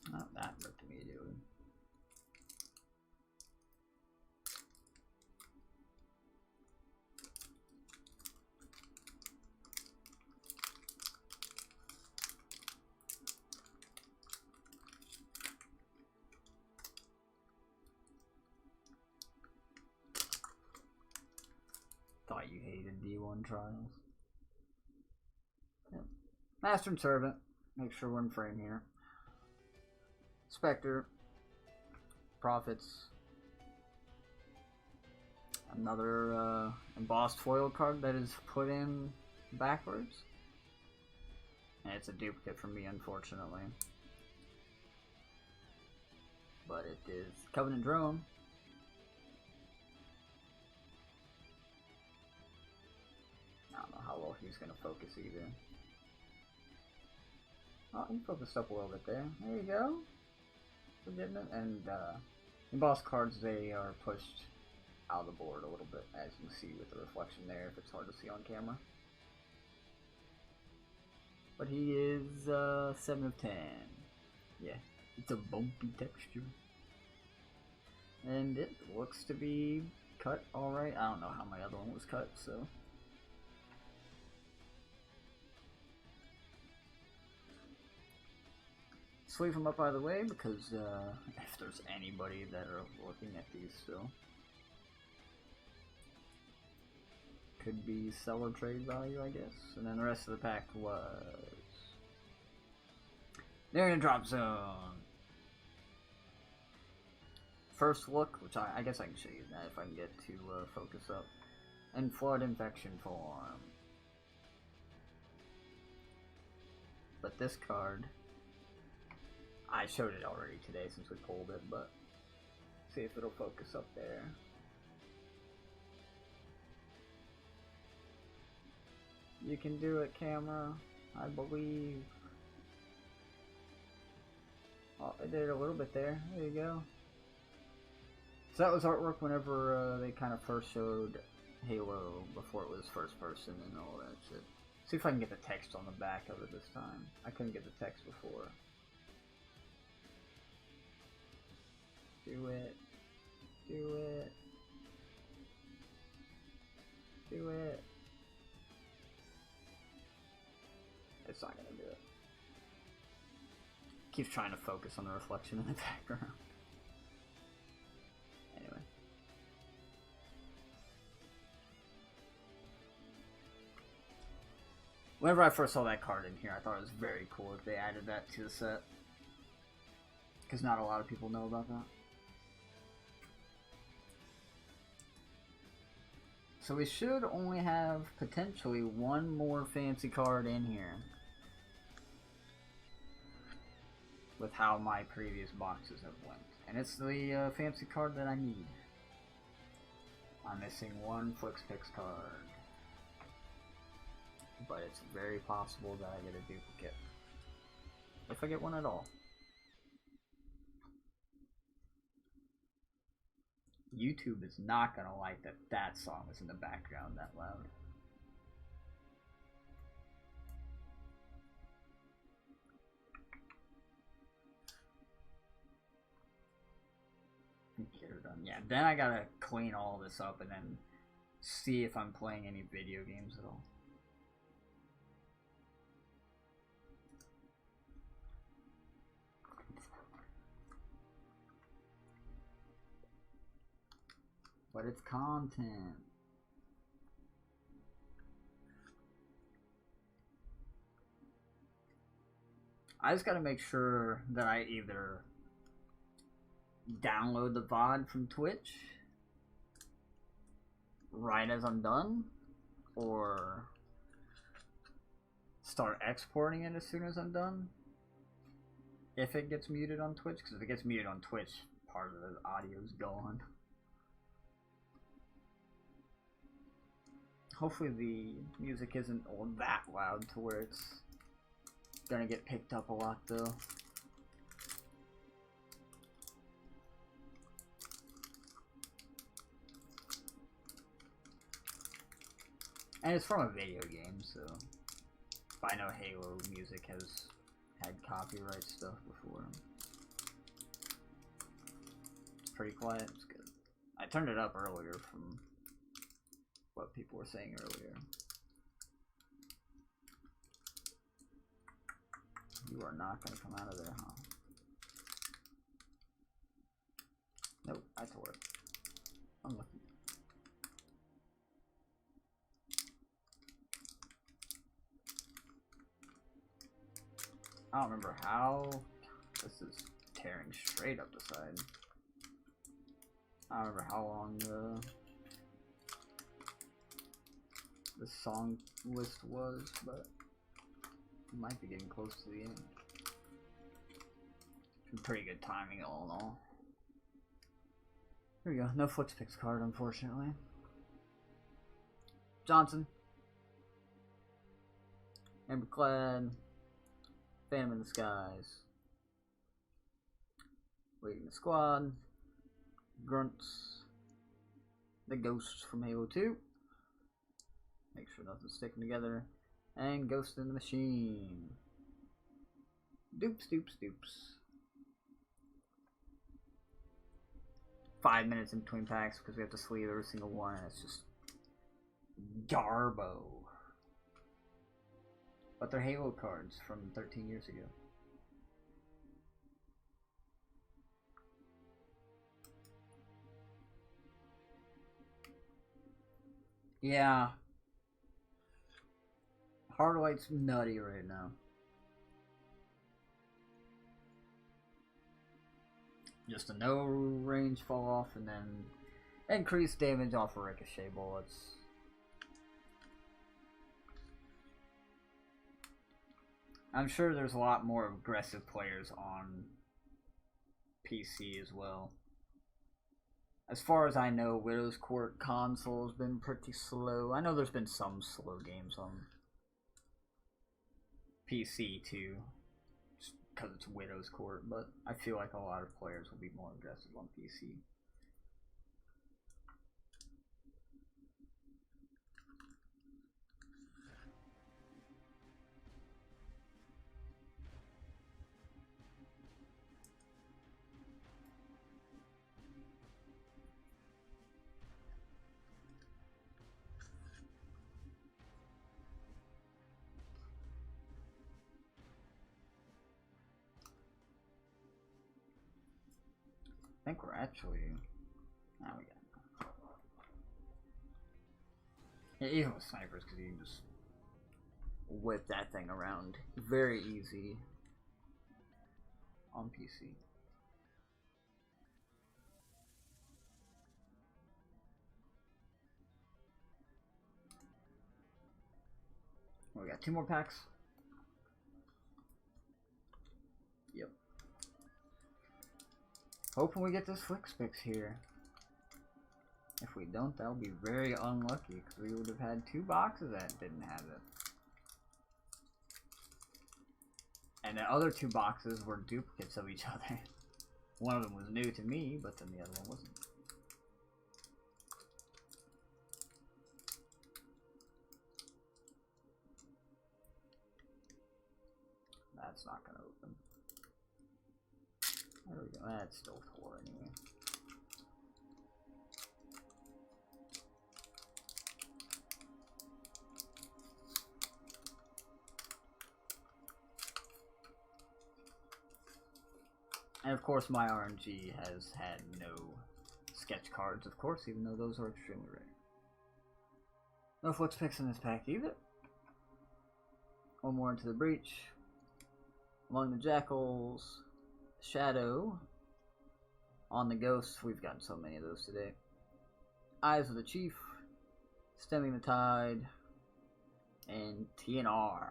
Not that ripped me, dude. Thought you hated D1 trials. Yep. Master and Servant. Make sure we're in frame here. Spectre. Prophets. Another embossed foil card that is put in backwards. And it's a duplicate for me, unfortunately. But it is Covenant Drone. I don't know how well he's going to focus either. Oh, he focused up a little bit there. There you go. Legitimate. And embossed cards, they are pushed out of the board a little bit, as you can see with the reflection there, if it's hard to see on camera. But he is 7 of 10. Yeah, it's a bumpy texture. And it looks to be cut alright. I don't know how my other one was cut, so. Sleeve them up out of the way, because if there's anybody that are looking at these still. Could be seller trade value, I guess. And then the rest of the pack was... They're in a drop zone. First look, which I guess I can show you that if I can get to focus up. And Flood Infection form. But this card... I showed it already today since we pulled it, but see if it'll focus up there. You can do it, camera, I believe. Oh, I did it a little bit there. There you go. So that was artwork whenever they kind of first showed Halo before it was first person and all that shit. See if I can get the text on the back of it this time. I couldn't get the text before. Do it. Do it. Do it. It's not gonna do it. Keeps trying to focus on the reflection in the background. Anyway. Whenever I first saw that card in here, I thought it was very cool if they added that to the set. Because not a lot of people know about that. So we should only have potentially one more fancy card in here. With how my previous boxes have went. And it's the fancy card that I need. I'm missing one FlixPix card. But it's very possible that I get a duplicate. If I get one at all. YouTube is not gonna like that that song is in the background that loud. Get her done. Yeah, then I gotta clean all this up and then see if I'm playing any video games at all. But it's content. I just gotta make sure that I either download the VOD from Twitch right as I'm done, or start exporting it as soon as I'm done if it gets muted on Twitch, because if it gets muted on Twitch, part of the audio is gone. Hopefully the music isn't all that loud to where it's gonna get picked up a lot though. And it's from a video game, so I know Halo music has had copyright stuff before. It's pretty quiet, it's good. I turned it up earlier from what people were saying earlier. You are not gonna come out of there, huh? Nope, I tore it. Unlucky. I don't remember how. This is tearing straight up the side. I don't remember how long the song list was, but it might be getting close to the end. Some pretty good timing all in all. Here we go. No FlixPix card, unfortunately. Johnson. Amberclad. Phantom in the Skies. Leading the Squad. Grunts. The Ghosts from Halo 2. Make sure nothing's sticking together. And Ghost in the Machine. Dupes, dupes, dupes. 5 minutes in between packs because we have to sleeve every single one, and it's just garbo. But they're Halo cards from 13 years ago. Yeah. Hardlight's nutty right now. Just a no range fall off and then increased damage off of ricochet bullets. I'm sure there's a lot more aggressive players on PC as well. As far as I know, Widow's Court console has been pretty slow. I know there's been some slow games on PC too, just because it's Widow's Court, but I feel like a lot of players will be more aggressive on PC. I think we're actually... Now we got... Yeah, even with snipers, because you can just whip that thing around very easy on PC. We got 2 more packs. Yep. Hoping we get this FlixPix here. If we don't, that'll be very unlucky, because we would have had 2 boxes that didn't have it. And the other 2 boxes were duplicates of each other. One of them was new to me, but then the other one wasn't. That's not gonna open. There we go. That's still 4 anyway. And of course my RNG has had no sketch cards, of course, even though those are extremely rare. No flex picks in this pack either. One more into the breach. Among the jackals, Shadow. On the ghosts, we've gotten so many of those today. Eyes of the Chief, Stemming the Tide, and TNR.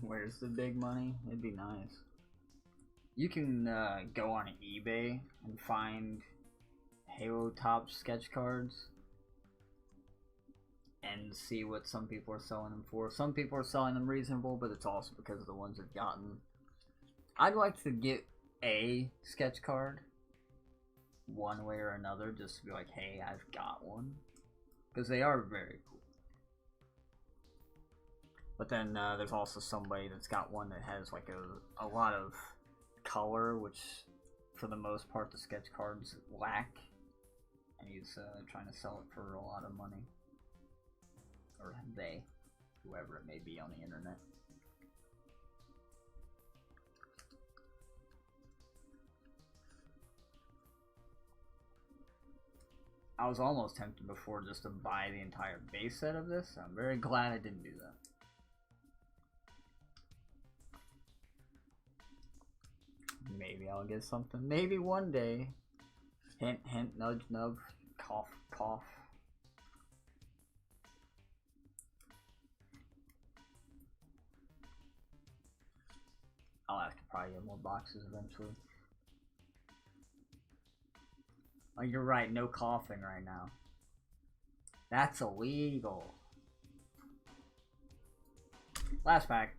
Where's the big money? It'd be nice. You can go on eBay and find Halo Top sketch cards and see what some people are selling them for. Some people are selling them reasonable, but it's also because of the ones they've gotten. I'd like to get a sketch card one way or another, just to be like, hey, I've got one. Because they are very cool. But then there's also somebody that's got one that has like a lot of color, which for the most part the sketch cards lack. And he's trying to sell it for a lot of money. Or they, whoever it may be on the internet. I was almost tempted before just to buy the entire base set of this. I'm very glad I didn't do that. Maybe I'll get something. Maybe one day. Hint, hint, nudge, nudge, cough, cough. I'll have to probably get more boxes eventually. Oh, you're right, no coughing right now. That's illegal. Last pack.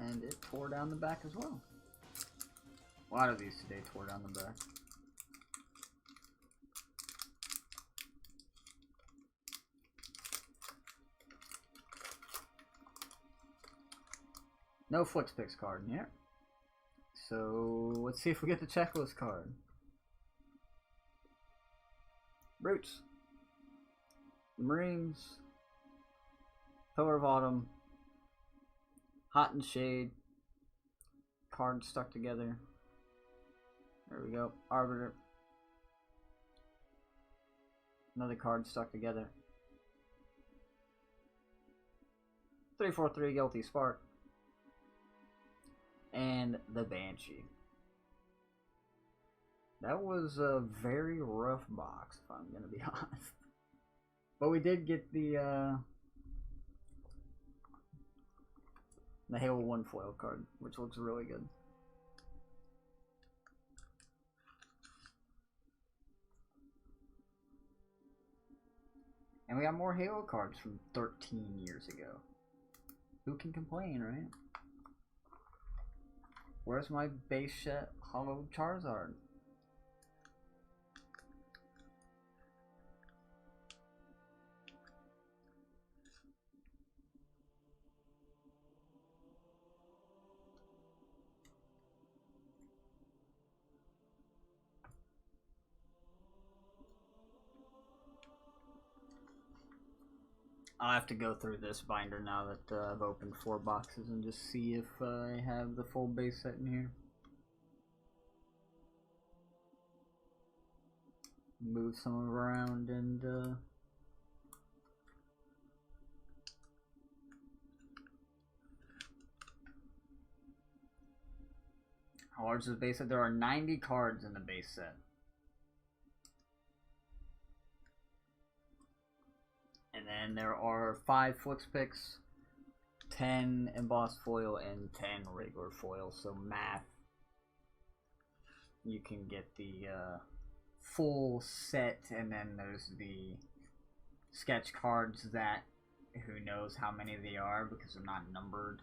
And it tore down the back as well. A lot of these today tore down the back. No Flex Picks card in here. So let's see if we get the checklist card. Brutes. Marines. Pillar of Autumn. Hot and Shade. Cards stuck together. There we go. Arbiter. Another card stuck together. 343 Guilty Spark. And the Banshee. That was a very rough box, if I'm gonna be honest. But we did get the Halo 1 foil card, which looks really good. And we got more Halo cards from 13 years ago. Who can complain, right? Where's my base set Hollow Charizard? I'll have to go through this binder now that I've opened 4 boxes and just see if I have the full base set in here. Move some of them around and how large is the base set? There are 90 cards in the base set. And there are 5 Flix Picks, 10 embossed foil, and 10 regular foil. So math, you can get the full set, and then there's the sketch cards that who knows how many they are because they're not numbered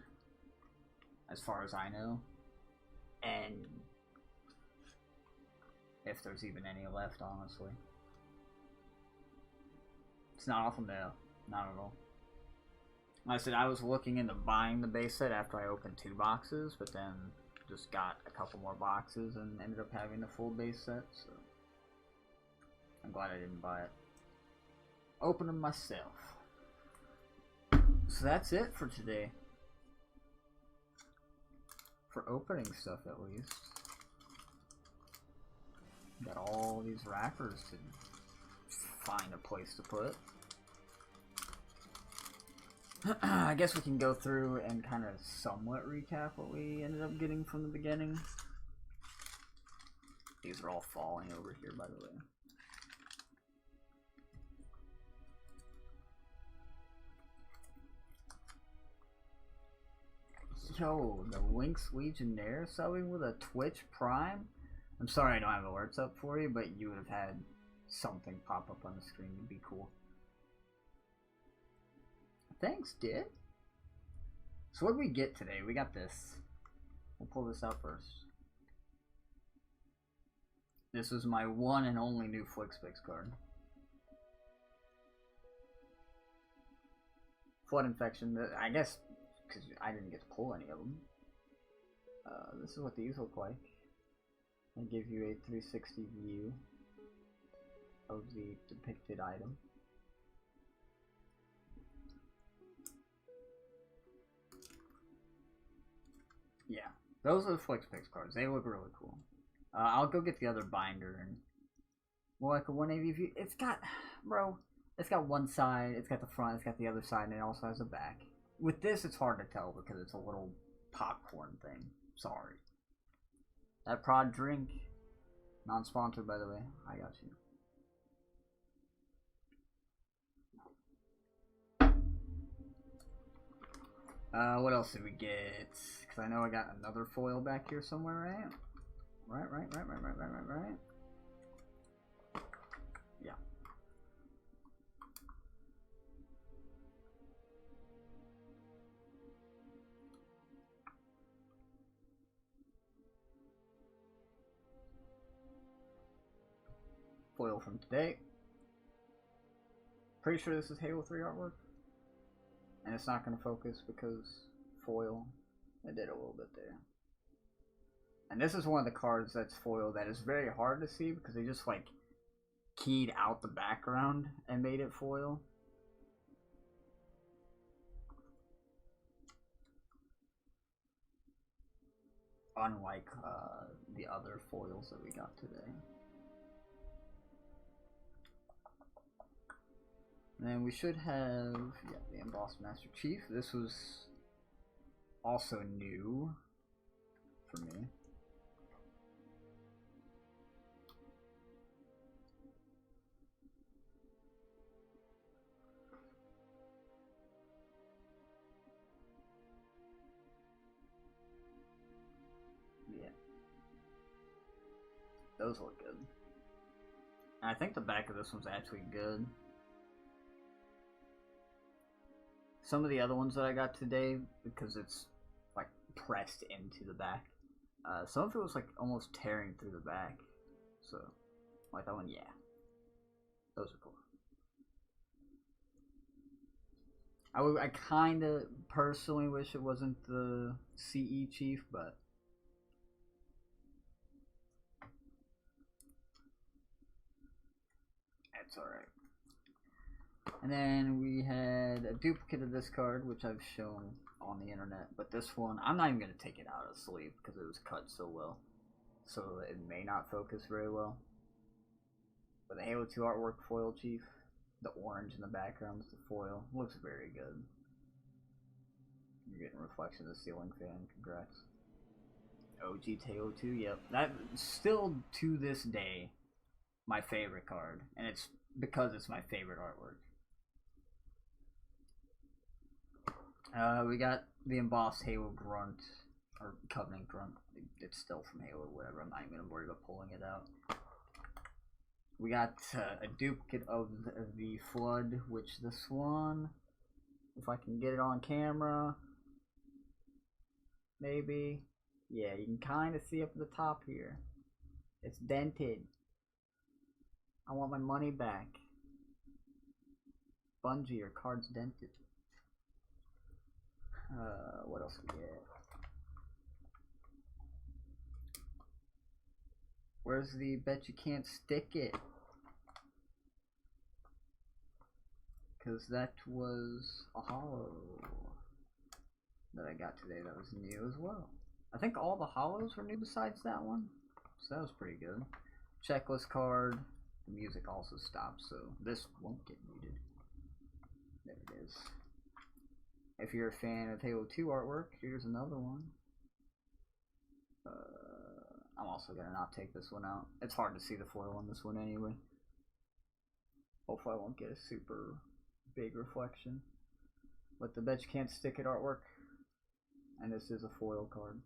as far as I know. And if there's even any left, honestly. It's not off the mail. Not at all. Like I said, I was looking into buying the base set after I opened 2 boxes, but then just got a couple more boxes and ended up having the full base set, so I'm glad I didn't buy it. Open them myself. So that's it for today. For opening stuff, at least. Got all these wrappers to find a place to put. I guess we can go through and kind of somewhat recap what we ended up getting from the beginning. These are all falling over here, by the way. Yo, the Lynx Legionnaire subbing with a Twitch Prime? I'm sorry I don't have alerts up for you, but you would have had something pop up on the screen. It'd be cool. Thanks, dude. So what did we get today? We got this. We'll pull this out first. This was my one and only new Flix Picks card. Flood Infection, I guess, because I didn't get to pull any of them. This is what these look like. They give you a 360 view of the depicted item. Yeah, those are the Flix Picks cards. They look really cool. I'll go get the other binder and more like a 180 view. It's got, bro, it's got one side, it's got the front, it's got the other side, and it also has a back. With this, it's hard to tell because it's a little popcorn thing. Sorry. That prod drink, non-sponsored by the way. I got you. What else did we get? Because I know I got another foil back here somewhere, right? Right. Yeah. Foil from today. Pretty sure this is Halo 3 artwork. And it's not going to focus because foil. I did a little bit there. And this is one of the cards that's foil that is very hard to see because they just like keyed out the background and made it foil. Unlike the other foils that we got today. And then we should have, yeah, the Embossed Master Chief. This was also new for me. Yeah. Those look good. And I think the back of this one's actually good. Some of the other ones that I got today, because it's like pressed into the back, some of it was like almost tearing through the back. So, like that one, yeah. Those are cool. I kind of personally wish it wasn't the CE Chief, but that's alright. And then we had a duplicate of this card, which I've shown on the internet. But this one, I'm not even going to take it out of the sleeve because it was cut so well. So it may not focus very well. But the Halo 2 artwork foil Chief, the orange in the background is the foil. Looks very good. You're getting reflection of the ceiling fan. Congrats. OG Halo 2, yep. That still to this day my favorite card. And it's because it's my favorite artwork. We got the embossed Halo Grunt, or Covenant Grunt. It's still from Halo, whatever. I'm not even gonna worry about pulling it out. We got a duplicate of the Flood, which this one, if I can get it on camera, maybe. Yeah, you can kind of see up at the top here. It's dented. I want my money back. Bungie, your card's dented. What else we get? Where's the bet you can't stick it? Because that was a holo that I got today that was new as well. I think all the holos were new besides that one. So that was pretty good. Checklist card. The music also stopped, so this won't get muted. There it is. If you're a fan of Halo 2 artwork, here's another one. I'm also gonna not take this one out. It's hard to see the foil on this one anyway. Hopefully I won't get a super big reflection. But the bet you can't stick it artwork. And this is a foil card.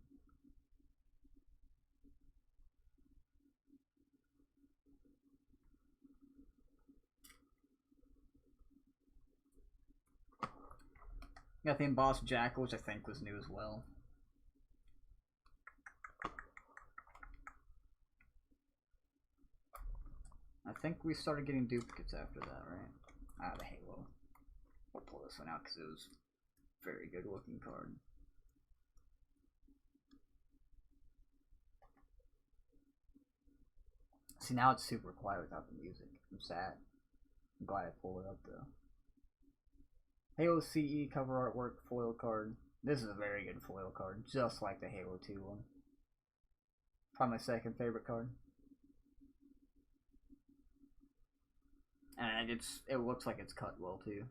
Got the embossed Jackal, which I think was new as well. I think we started getting duplicates after that, right? The Halo. We'll pull this one out because it was a very good looking card. See, now it's super quiet without the music. I'm sad. I'm glad I pulled it up though. Halo CE cover artwork foil card. This is a very good foil card, just like the Halo 2 one. Probably my second favorite card. And it looks like it's cut well too.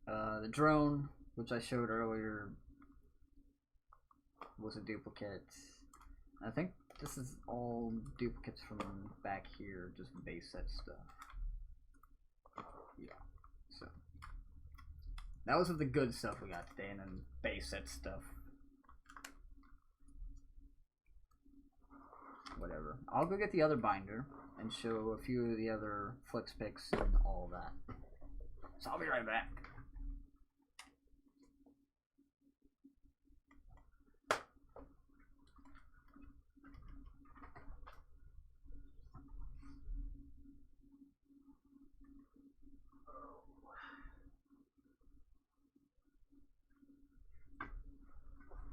The drone, which I showed earlier, was a duplicate. I think this is all duplicates from back here, just base set stuff. Yeah, so that was of the good stuff we got today, and then base set stuff. Whatever. I'll go get the other binder and show a few of the other flex picks and all that. So I'll be right back.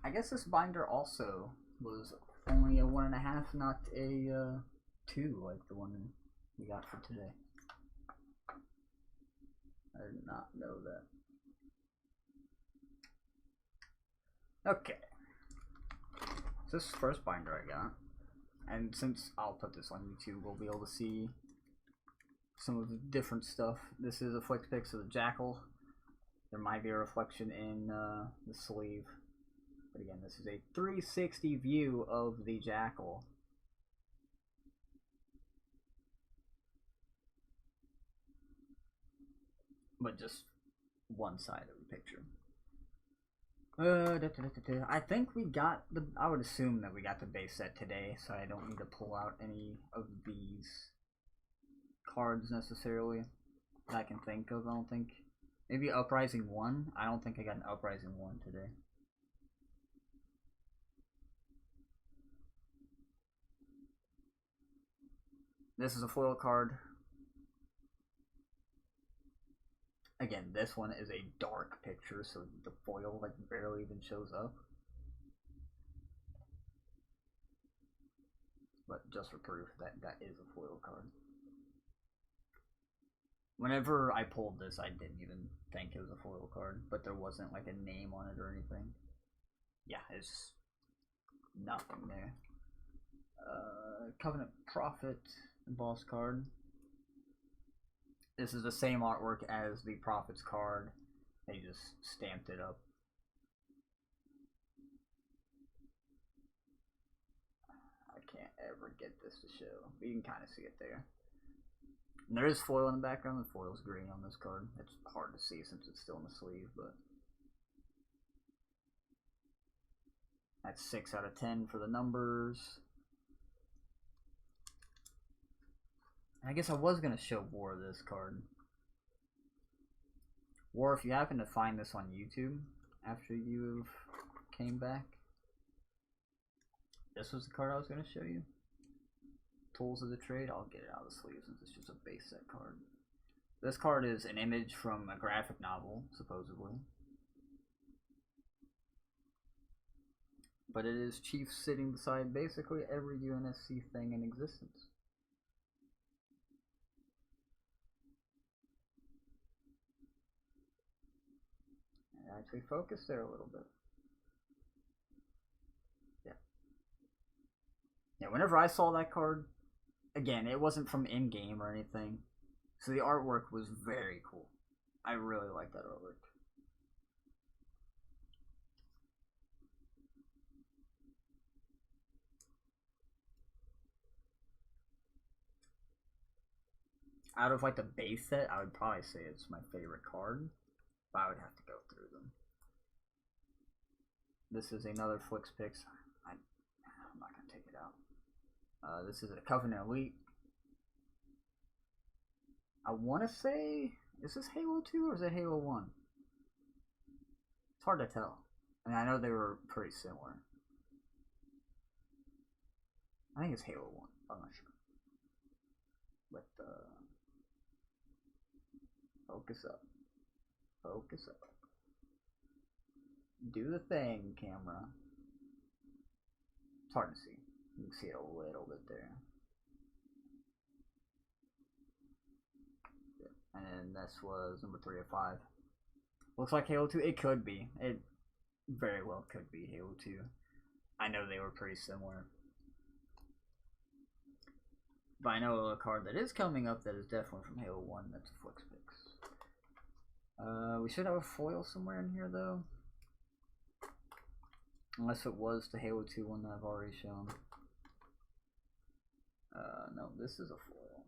I guess this binder also was only a 1.5, not a 2 like the one we got for today. I did not know that. Okay. So this is the first binder I got. And since I'll put this on YouTube, we'll be able to see some of the different stuff. This is a flex picks of the Jackal. There might be a reflection in the sleeve. But again, this is a 360 view of the Jackal. But just one side of the picture. I think we got the... I would assume that we got the base set today, so I don't need to pull out any of these cards necessarily that I can think of, I don't think. Maybe Uprising 1? I don't think I got an Uprising 1 today. This is a foil card. Again, this one is a dark picture, so the foil like barely even shows up. But just for proof that that is a foil card. Whenever I pulled this, I didn't even think it was a foil card, but there wasn't like a name on it or anything. Yeah, it's nothing there. Covenant Prophet embossed card. This is the same artwork as the Prophet's card. They just stamped it up. I can't ever get this to show. You can kind of see it there. And there is foil in the background. The foil's green on this card. It's hard to see since it's still in the sleeve, but that's 6 out of 10 for the numbers. I guess I was going to show War this card. War, if you happen to find this on YouTube after you came back, this was the card I was going to show you. Tools of the Trade. I'll get it out of the sleeve since it's just a base set card. This card is an image from a graphic novel, supposedly. But it is Chief sitting beside basically every UNSC thing in existence. And actually focus there a little bit. Yeah. Yeah, whenever I saw that card, again, it wasn't from in-game or anything. So the artwork was very cool. I really like that artwork. Out of like the base set, I would probably say it's my favorite card, but I would have to go through them. This is another FlixPix. I'm not gonna take it out. This is a Covenant Elite. I want to say, is this Halo 2 or is it Halo 1? It's hard to tell. I mean, I know they were pretty similar. I think it's Halo 1. I'm not sure. But focus up. Focus up. Do the thing, camera. It's hard to see. You can see it a little bit there. And then this was number 3 of 5. Looks like Halo 2. It could be. It very well could be Halo 2. I know they were pretty similar. But I know a card that is coming up that is definitely from Halo 1. That's a FlixPix. We should have a foil somewhere in here, though. Unless it was the Halo 2 one that I've already shown. No, this is a foil.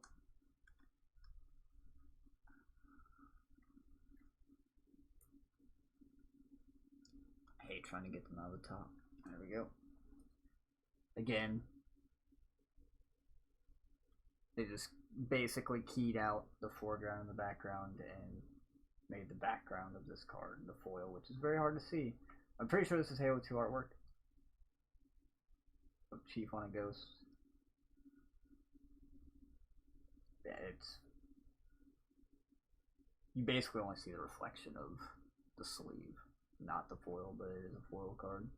I hate trying to get them out of the top. There we go. Again, they just basically keyed out the foreground and the background and made the background of this card the foil, which is very hard to see. I'm pretty sure this is Halo 2 artwork of Chief on a Ghost. Yeah, it's, you basically only see the reflection of the sleeve, not the foil, but it is a foil card.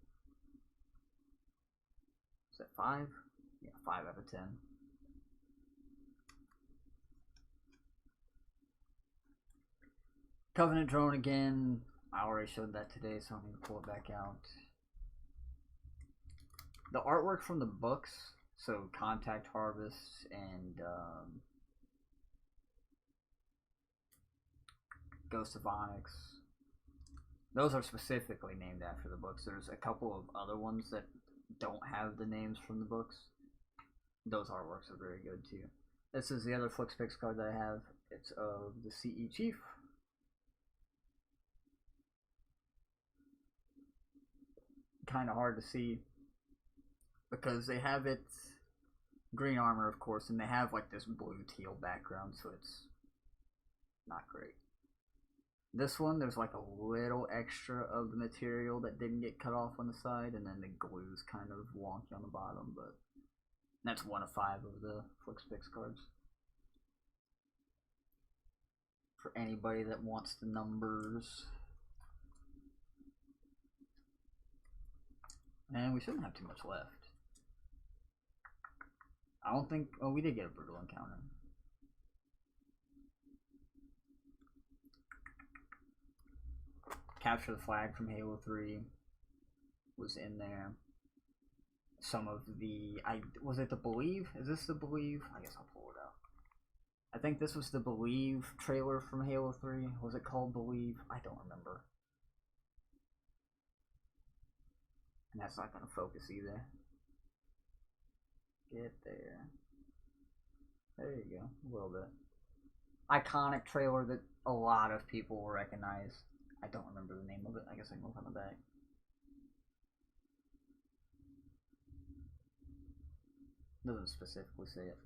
Is that 5? Yeah, 5 out of 10. Covenant Drone again. I already showed that today, so I'm going to pull it back out. The artwork from the books, so Contact Harvest and Ghost of Onyx, those are specifically named after the books. There's a couple of other ones that don't have the names from the books. Those artworks are very good too. This is the other FlixPix card that I have. It's of the CE Chief. Kind of hard to see because they have it green armor, of course, and they have like this blue teal background, so it's not great. This one, there's like a little extra of the material that didn't get cut off on the side, and then the glue's kind of wonky on the bottom, but that's 1 of 5 of the FlixPix cards. For anybody that wants the numbers. And we shouldn't have too much left. I don't think, oh, we did get a Brutal Encounter. Capture the Flag from Halo 3 was in there. Some of the, was it the Believe? Is this the Believe? I guess I'll pull it out. I think this was the Believe trailer from Halo 3. Was it called Believe? I don't remember. And that's not going to focus either. Get there. There you go. A little bit. iconic trailer that a lot of people will recognize. I don't remember the name of it. I guess I can look on the back. Doesn't specifically say it.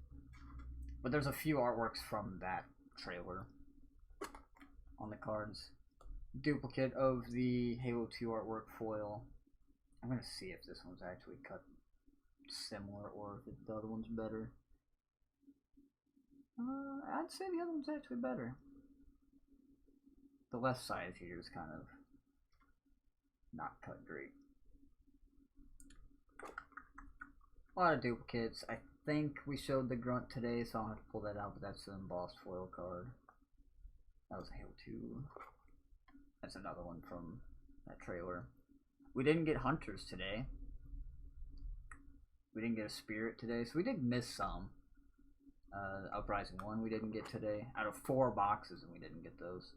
But there's a few artworks from that trailer on the cards. Duplicate of the Halo 2 artwork foil. I'm gonna see if this one's actually cut similar or if the other one's better. I'd say the other one's actually better. The left side here is kind of not cut great. A lot of duplicates. I think we showed the grunt today, so I'll have to pull that out, but that's an embossed foil card. That was Halo 2. That's another one from that trailer. We didn't get hunters today. We didn't get a spirit today, so we did miss some. Uprising 1 we didn't get today. Out of 4 boxes, and we didn't get those.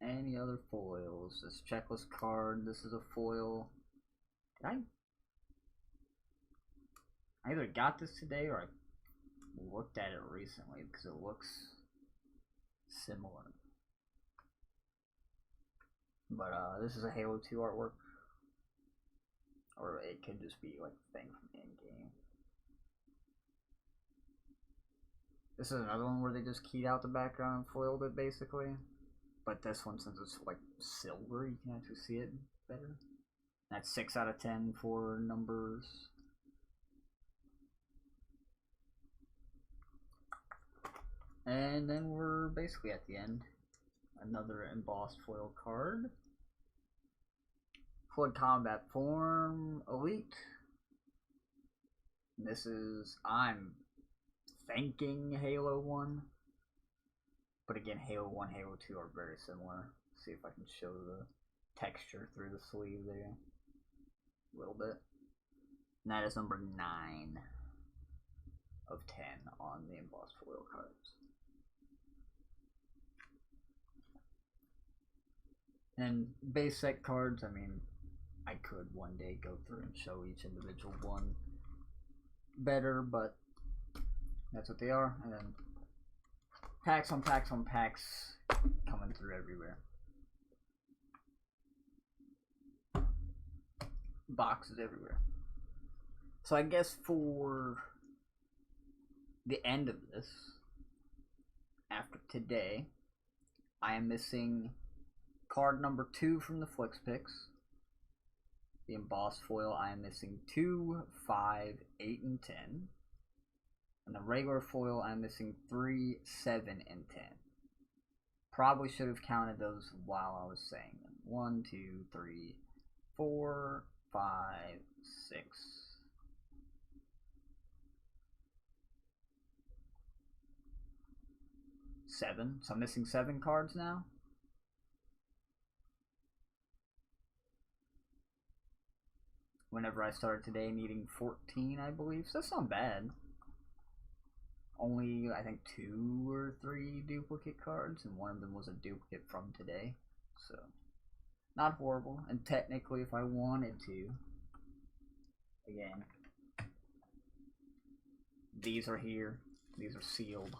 Any other foils? This checklist card, this is a foil. I either got this today or I looked at it recently because it looks similar. But this is a Halo 2 artwork. Or it could just be like a thing from the end game. This is another one where they just keyed out the background and foiled it basically. But this one, since it's like silver, you can actually see it better. That's 6 out of 10 for numbers. And then we're basically at the end. Another embossed foil card. Flood Combat Form Elite. This is, I'm thinking Halo 1. But again, Halo 1, Halo 2 are very similar. Let's see if I can show the texture through the sleeve there. A little bit. And that is number 9 of 10 on the embossed foil cards. And base set cards, I mean, I could one day go through and show each individual one better, but that's what they are. And then packs on packs on packs coming through everywhere. Boxes everywhere. So I guess for the end of this, after today, I am missing card number 2 from the Flex Picks. The embossed foil, I am missing 2, 5, 8, and 10. And the regular foil, I'm missing 3, 7, and 10. Probably should have counted those while I was saying them. 1, 2, 3, 4, 5, 6. 7. So I'm missing 7 cards now. Whenever I started today, needing 14, I believe. So that's not bad. Only, I think, 2 or 3 duplicate cards, and one of them was a duplicate from today. So, not horrible. And technically, if I wanted to, again, these are here. These are sealed.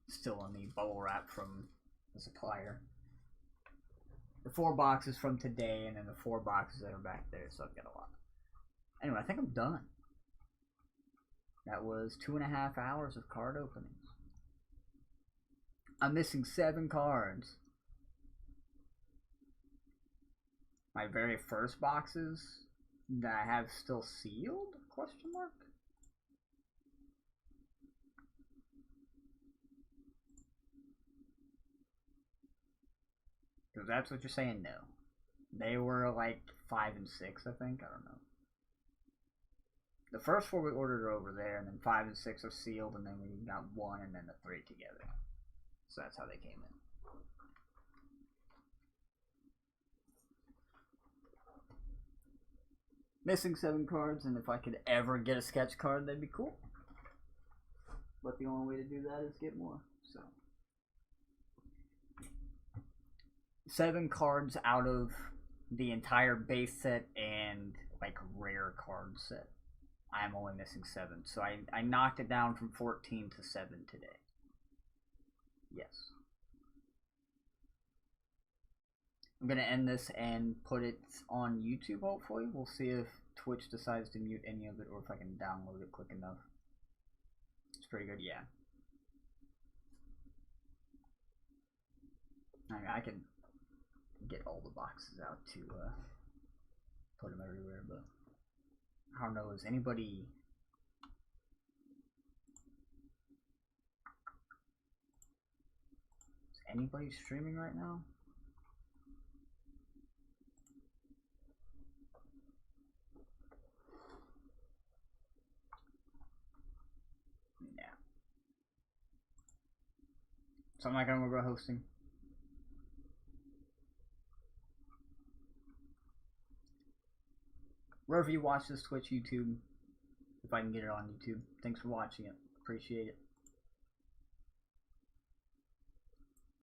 Still in the bubble wrap from the supplier. The 4 boxes from today, and then the 4 boxes that are back there, so I've got a lot. Anyway, I think I'm done. That was 2.5 hours of card openings. I'm missing 7 cards. My very first boxes that I have still sealed? Question mark? Because that's what you're saying, no. They were like 5 and 6, I think. I don't know. The first 4 we ordered are over there, and then 5 and 6 are sealed, and then we got 1 and then the 3 together. So that's how they came in. Missing 7 cards, and if I could ever get a sketch card, that'd be cool. But the only way to do that is get more, so. 7 cards out of the entire base set and like rare card set. I'm only missing 7, so I knocked it down from 14 to 7 today. Yes. I'm gonna end this and put it on YouTube. Hopefully, we'll see if Twitch decides to mute any of it or if I can download it quick enough. It's pretty good, yeah. I can get all the boxes out to put them everywhere, but I don't know. Is anybody streaming right now? Yeah. So I'm not gonna worry about hosting. Wherever you watch this, Twitch, YouTube, if I can get it on YouTube. Thanks for watching it. Appreciate it.